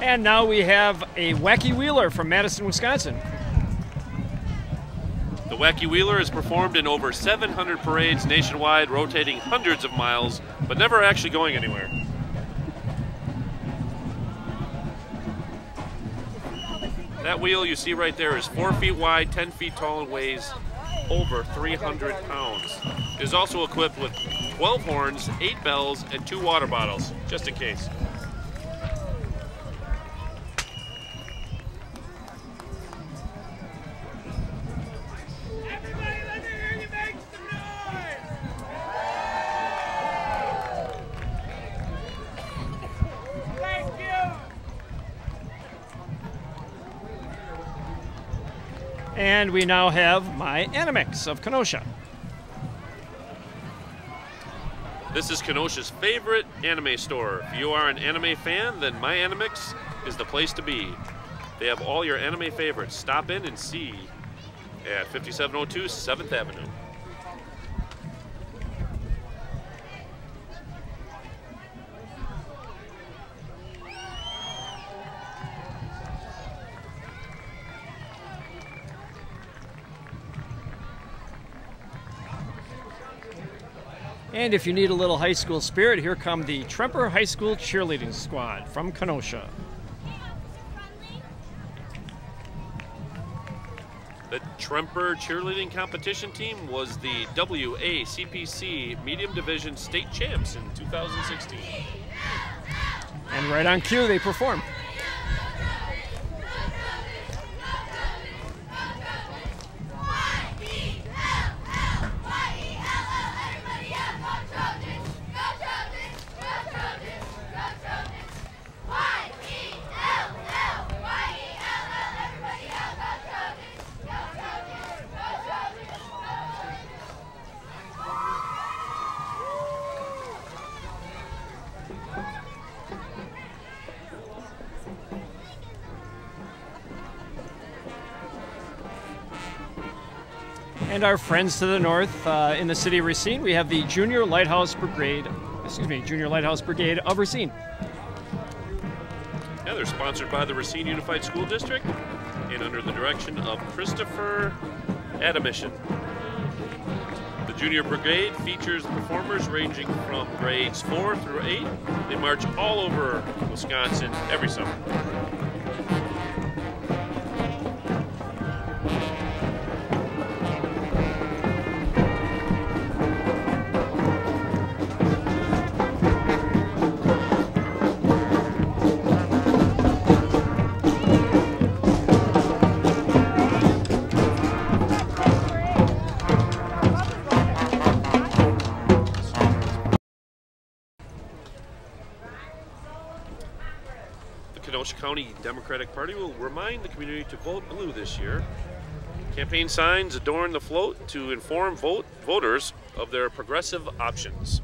And now we have a Wacky Wheeler from Madison, Wisconsin. The Wacky Wheeler has performed in over 700 parades nationwide, rotating hundreds of miles, but never actually going anywhere. That wheel you see right there is 4 feet wide, 10 feet tall, and weighs over 300 pounds. It is also equipped with 12 horns, 8 bells, and 2 water bottles, just in case. And we now have my Animix of Kenosha. This is Kenosha's favorite anime store. If you are an anime fan, then my Animix is the place to be. They have all your anime favorites. Stop in and see at 5702 7th Avenue. And if you need a little high school spirit, here come the Tremper High School Cheerleading Squad from Kenosha. The Tremper cheerleading competition team was the WACPC Medium Division State Champs in 2016. And right on cue, they perform. And our friends to the north, in the city of Racine, we have the Junior Lighthouse Brigade of Racine. Yeah, they're sponsored by the Racine Unified School District and under the direction of Christopher Adamishin. The Junior Brigade features performers ranging from grades 4 through 8. They march all over Wisconsin every summer. Kenosha County Democratic Party will remind the community to vote blue this year. Campaign signs adorn the float to inform voters of their progressive options.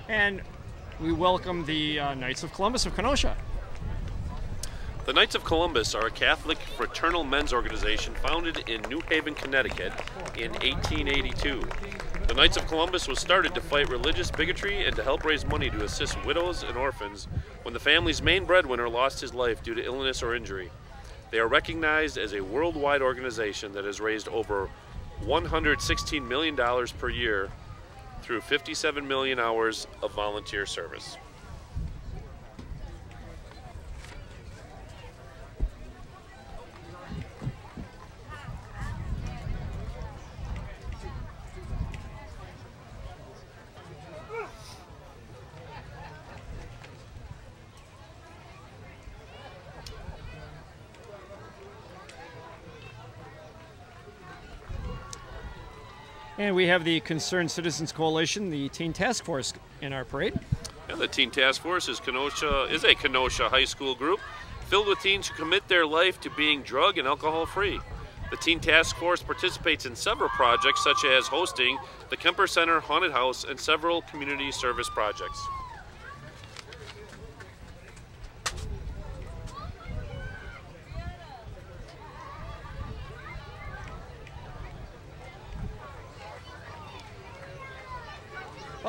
And we welcome the Knights of Columbus of Kenosha. The Knights of Columbus are a Catholic fraternal men's organization founded in New Haven, Connecticut in 1882. The Knights of Columbus was started to fight religious bigotry and to help raise money to assist widows and orphans when the family's main breadwinner lost his life due to illness or injury. They are recognized as a worldwide organization that has raised over $116 million per year through 57 million hours of volunteer service. And we have the Concerned Citizens Coalition, the Teen Task Force, in our parade. And the Teen Task Force is a Kenosha high school group filled with teens who commit their life to being drug and alcohol free. The Teen Task Force participates in several projects such as hosting the Kemper Center Haunted House and several community service projects.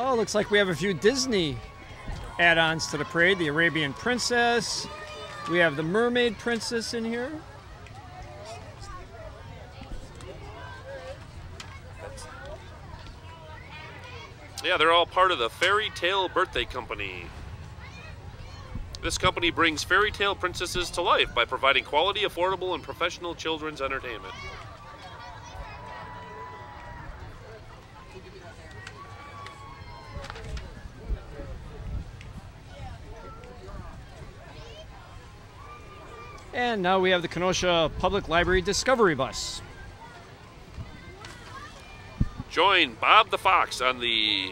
Oh, looks like we have a few Disney add-ons to the parade. The Arabian Princess. We have the Mermaid Princess in here. Yeah, they're all part of the Fairy Tale Birthday Company. This company brings fairy tale princesses to life by providing quality, affordable, and professional children's entertainment. And now we have the Kenosha Public Library Discovery Bus. Join Bob the Fox on the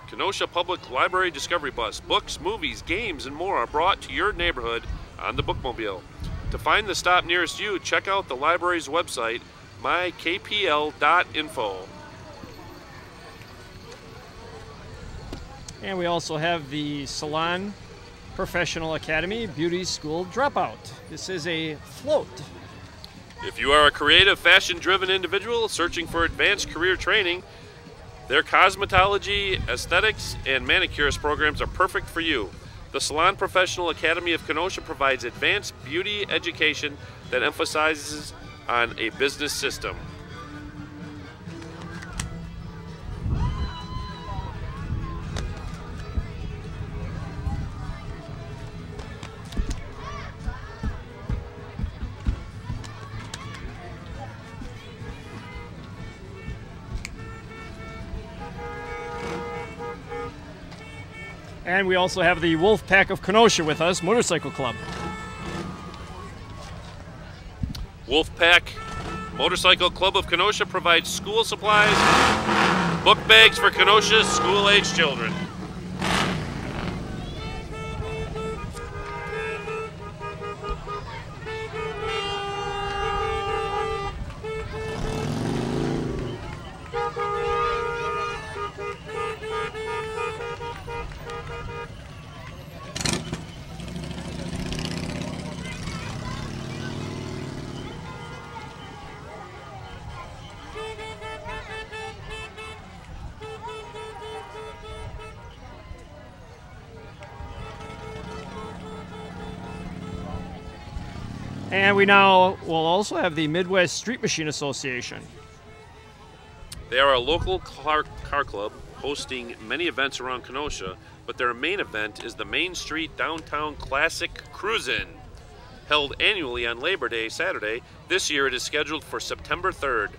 Kenosha Public Library Discovery Bus. Books, movies, games, and more are brought to your neighborhood on the Bookmobile. To find the stop nearest you, check out the library's website, mykpl.info. And we also have the Salon Professional Academy Beauty School Dropout. This is a float. If you are a creative, fashion-driven individual searching for advanced career training, their cosmetology, aesthetics, and manicurist programs are perfect for you. The Salon Professional Academy of Kenosha provides advanced beauty education that emphasizes on a business system. And we also have the Wolf Pack of Kenosha with us, Motorcycle Club. Wolfpack Motorcycle Club of Kenosha provides school supplies, book bags for Kenosha's school-age children. And we now will also have the Midwest Street Machine Association. They are a local car club hosting many events around Kenosha, but their main event is the Main Street Downtown Classic Cruisin'. Held annually on Labor Day Saturday, this year it is scheduled for September 3rd.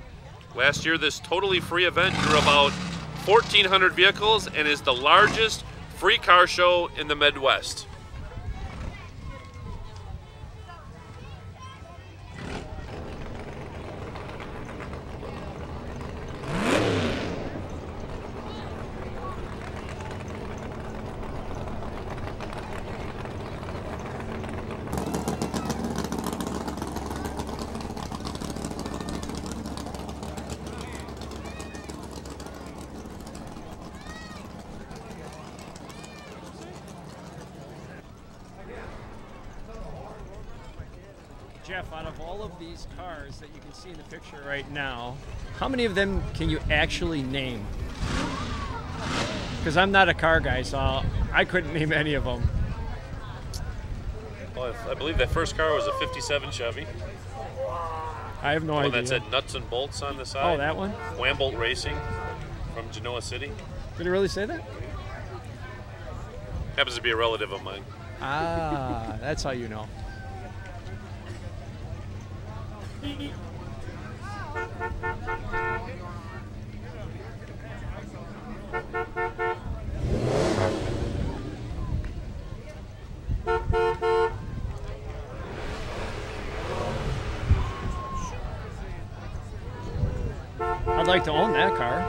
Last year, this totally free event drew about 1,400 vehicles and is the largest free car show in the Midwest. Jeff, out of all of these cars that you can see in the picture right now, how many of them can you actually name? Because I'm not a car guy, so I couldn't name any of them. Well, I believe that first car was a 57 Chevy. I have no idea. One that said Nuts and Bolts on the side. Oh, that one? Wambolt Racing from Genoa City. Did it really say that? Happens to be a relative of mine. Ah, that's how you know. I'd like to own that car.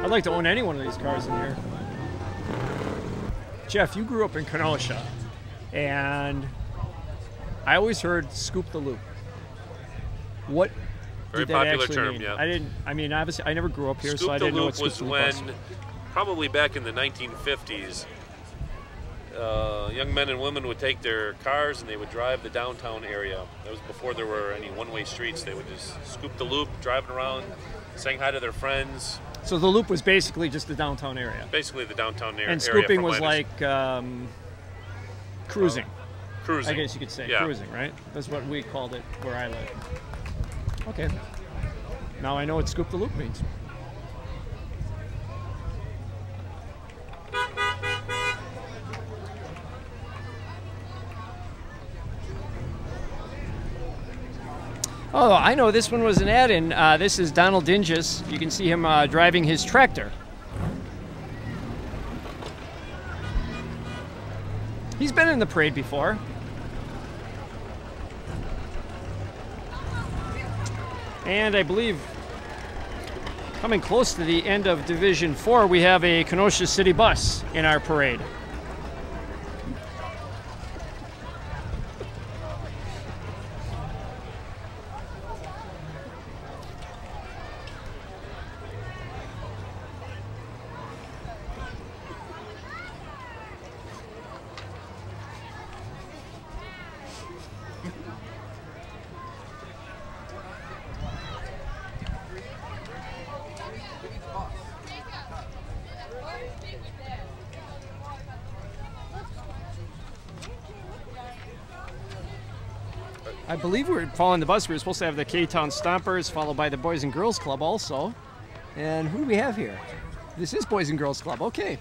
I'd like to own any one of these cars in here. Jeff, you grew up in Kenosha, and I always heard "scoop the loop." What Very did that popular actually term, mean? yeah. I mean, obviously, I never grew up here, so I Scoop the didn't know what loop scoop was the loop when, was. probably back in the 1950s, young men and women would take their cars and they would drive the downtown area. That was before there were any one-way streets. They would just scoop the loop, driving around, saying hi to their friends. So the loop was basically just the downtown area. Basically the downtown area. And scooping from was my like cruising. cruising. I guess you could say Yeah. cruising, right? That's what we called it where I live. Okay. Now I know what scoop the loop means. Oh, I know this one was an add-in. This is Donald Dingus. You can see him driving his tractor. He's been in the parade before. And I believe coming close to the end of Division 4, we have a Kenosha City bus in our parade. I believe we're following the bus. We were supposed to have the K-Town Stompers, followed by the Boys and Girls Club also. And who do we have here? This is Boys and Girls Club. Okay.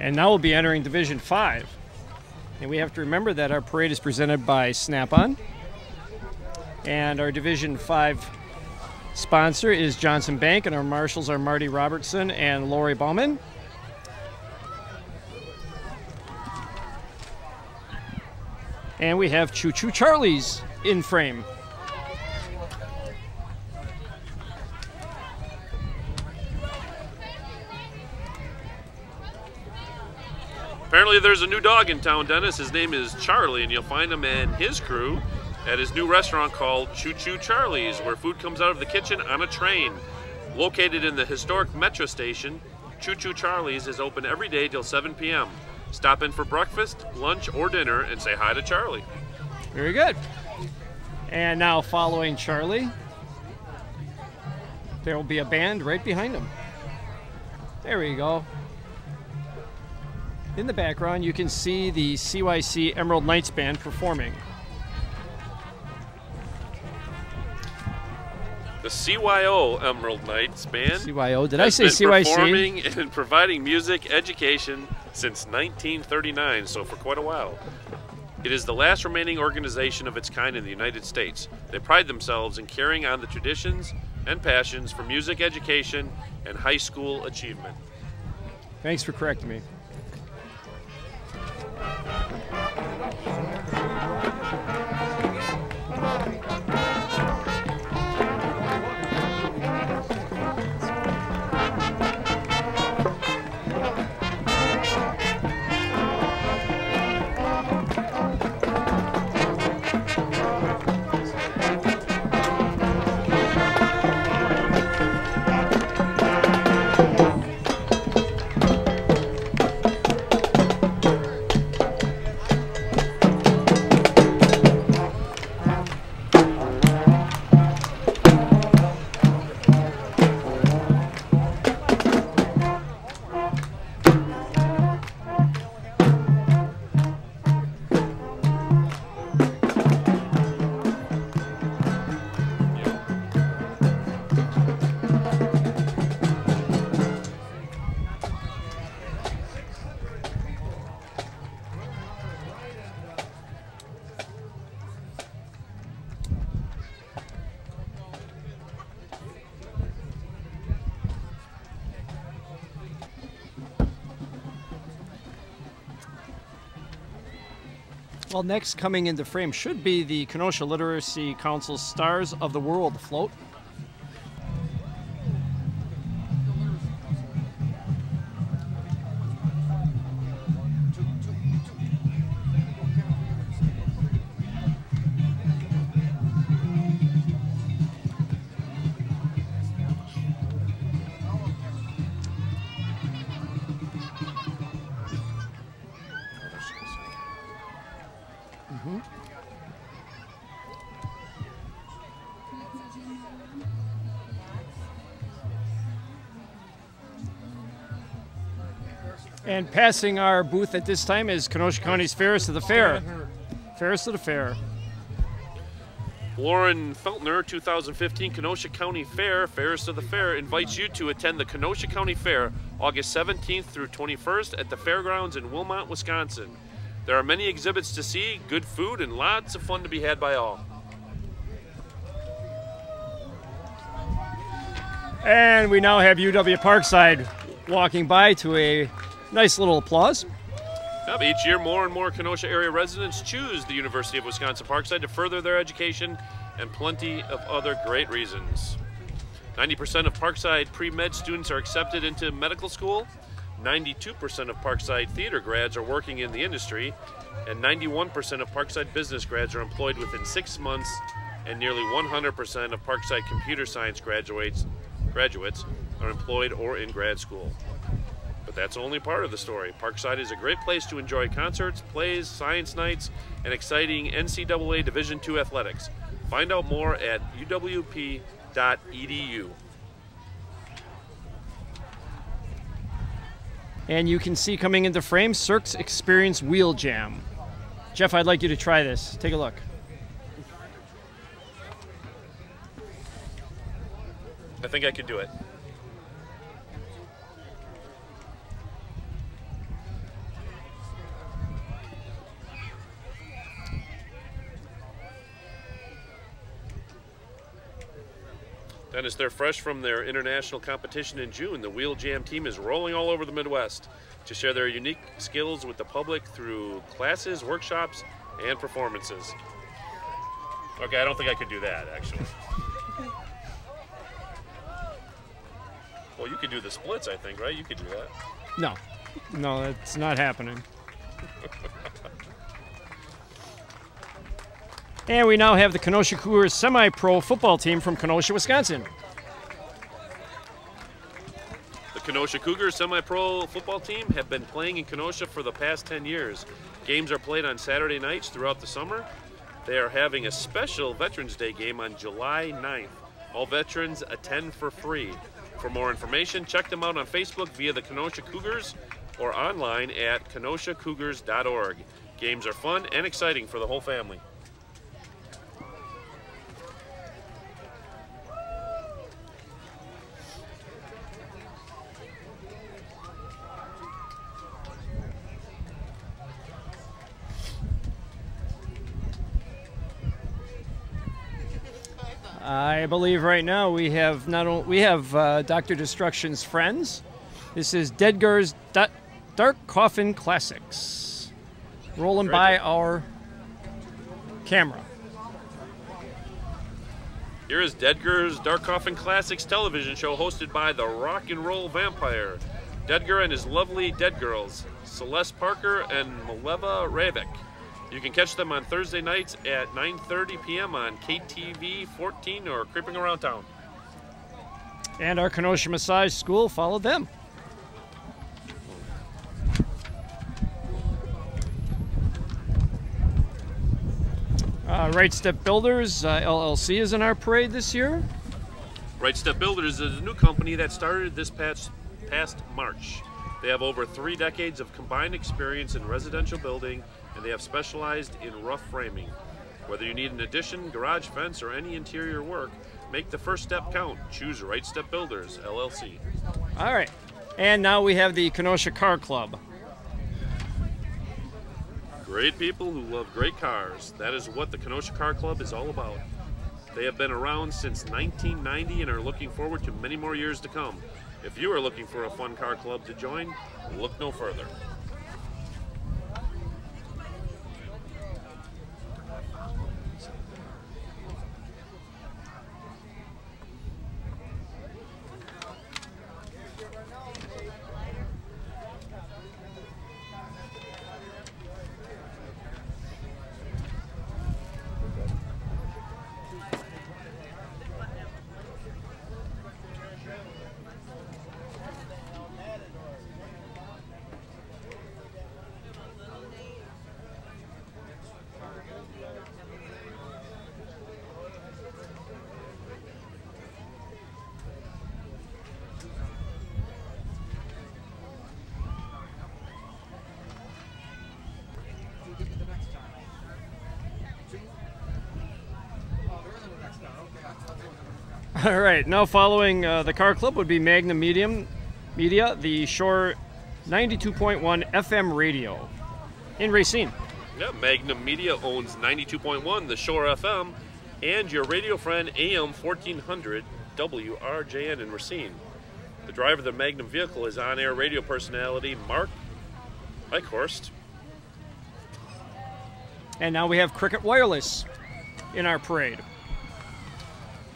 And now we'll be entering Division 5. And we have to remember that our parade is presented by Snap-on. And our Division 5 sponsor is Johnson Bank, and our marshals are Marty Robertson and Lori Bauman. And we have Choo Choo Charlie's in frame. Apparently there's a new dog in town, Dennis. His name is Charlie, and you'll find him and his crew at his new restaurant called Choo Choo Charlie's, where food comes out of the kitchen on a train. Located in the historic metro station, Choo Choo Charlie's is open every day till 7 p.m. Stop in for breakfast, lunch, or dinner and say hi to Charlie. Very good. And now following Charlie, there will be a band right behind him. There we go. In the background, you can see the CYC Emerald Knights Band performing. The CYO Emerald Knights Band. CYO? Did I has say been CYC? Performing and providing music education since 1939, so for quite a while. It is the last remaining organization of its kind in the United States. They pride themselves in carrying on the traditions and passions for music education and high school achievement. Thanks for correcting me. Well, next coming into frame should be the Kenosha Literacy Council Stars of the World float. And passing our booth at this time is Kenosha County's Fairest of the Fair. Fairest of the Fair. Lauren Feltner, 2015 Kenosha County Fair, Fairest of the Fair, invites you to attend the Kenosha County Fair August 17th through 21st at the fairgrounds in Wilmot, Wisconsin. There are many exhibits to see, good food, and lots of fun to be had by all. And we now have UW Parkside walking by to a nice little applause. Yep, each year, more and more Kenosha area residents choose the University of Wisconsin Parkside to further their education and plenty of other great reasons. 90% of Parkside pre-med students are accepted into medical school. 92% of Parkside theater grads are working in the industry, and 91% of Parkside business grads are employed within 6 months, and nearly 100% of Parkside computer science graduates are employed or in grad school. But that's only part of the story. Parkside is a great place to enjoy concerts, plays, science nights, and exciting NCAA Division II athletics. Find out more at uwp.edu. And you can see coming into frame Cirque's Experience Wheel Jam. Jeff, I'd like you to try this. Take a look. I think I could do it. Dennis, they're fresh from their international competition in June. The Wheel Jam team is rolling all over the Midwest to share their unique skills with the public through classes, workshops, and performances. Okay, I don't think I could do that, actually. Well, you could do the splits, I think, right? You could do that. No, that's not happening. And we now have the Kenosha Cougars semi-pro football team from Kenosha, Wisconsin. The Kenosha Cougars semi-pro football team have been playing in Kenosha for the past 10 years. Games are played on Saturday nights throughout the summer. They are having a special Veterans Day game on July 9th. All veterans attend for free. For more information, check them out on Facebook via the Kenosha Cougars or online at kenoshacougars.org. Games are fun and exciting for the whole family. I believe right now we have Dr. Destruction's friends. This is Dedgar's Dark Coffin Classics, rolling by our camera. Here is Dedgar's Dark Coffin Classics television show hosted by the rock and roll vampire, Dedgar and his lovely dead girls, Celeste Parker and Maleva Ravik. You can catch them on Thursday nights at 9:30 p.m. on KTV 14 or Creeping Around Town. And our Kenosha Massage School followed them. Right Step Builders LLC is in our parade this year. Right Step Builders is a new company that started this past March. They have over 3 decades of combined experience in residential building, and they have specialized in rough framing. Whether you need an addition, garage fence, or any interior work, make the first step count. Choose Right Step Builders, LLC. All right. And now we have the Kenosha Car Club. Great people who love great cars. That is what the Kenosha Car Club is all about. They have been around since 1990 and are looking forward to many more years to come. If you are looking for a fun car club to join, look no further. All right, now following the car club would be Magnum Media, the Shore 92.1 FM radio in Racine. Yeah, Magnum Media owns 92.1, the Shore FM, and your radio friend AM 1400 WRJN in Racine. The driver of the Magnum vehicle is on-air radio personality Mark Eichhorst. And now we have Cricket Wireless in our parade.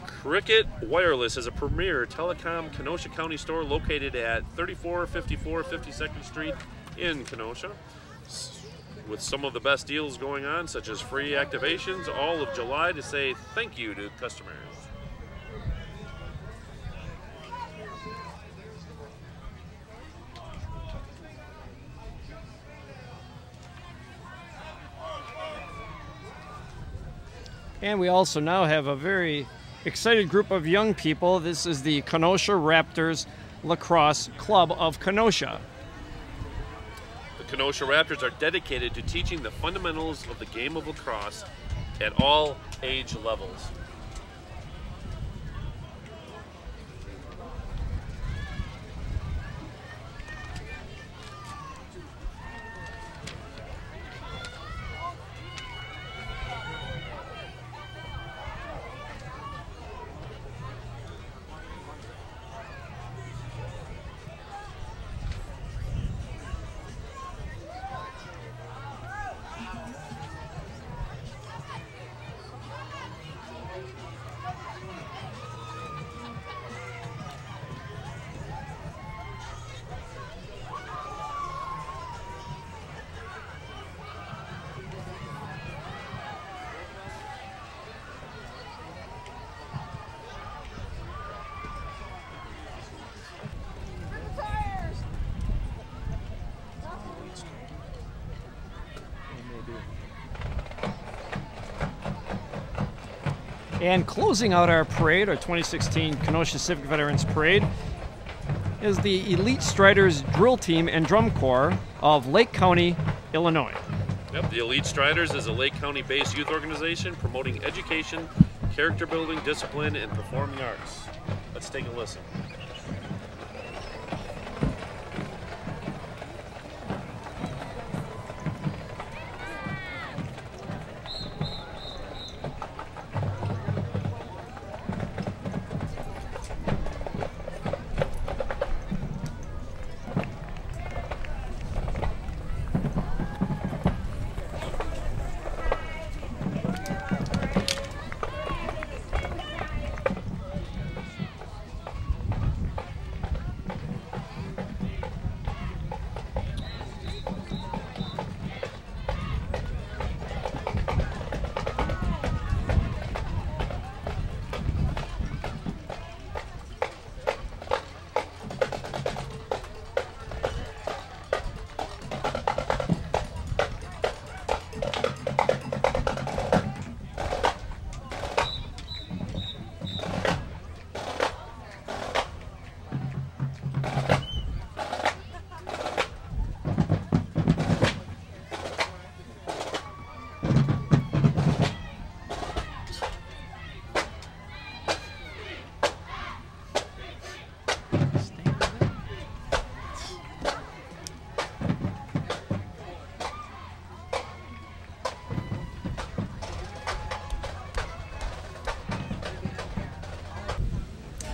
Cricket Wireless is a premier telecom Kenosha County store located at 3454 52nd Street in Kenosha, with some of the best deals going on, such as free activations all of July to say thank you to customers. And we also now have a very excited group of young people. This is the Kenosha Raptors Lacrosse Club of Kenosha. The Kenosha Raptors are dedicated to teaching the fundamentals of the game of lacrosse at all age levels. And closing out our parade, our 2016 Kenosha Civic Veterans Parade, is the Elite Striders Drill Team and Drum Corps of Lake County, Illinois. Yep, the Elite Striders is a Lake County-based youth organization promoting education, character building, discipline, and performing arts. Let's take a listen.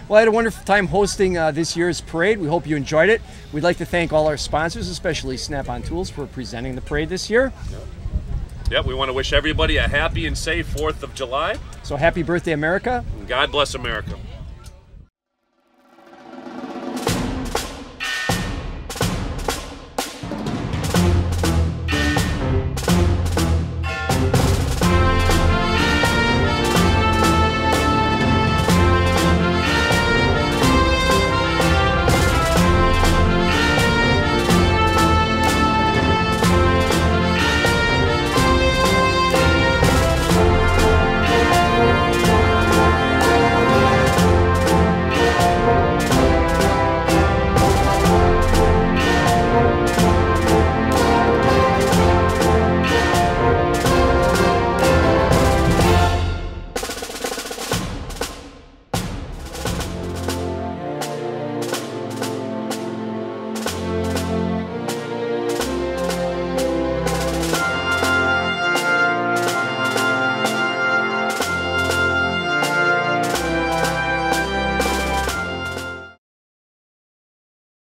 Well, I had a wonderful time hosting this year's parade. We hope you enjoyed it. We'd like to thank all our sponsors, especially Snap-on Tools, for presenting the parade this year. Yep, we want to wish everybody a happy and safe 4th of July. So happy birthday, America. And God bless America.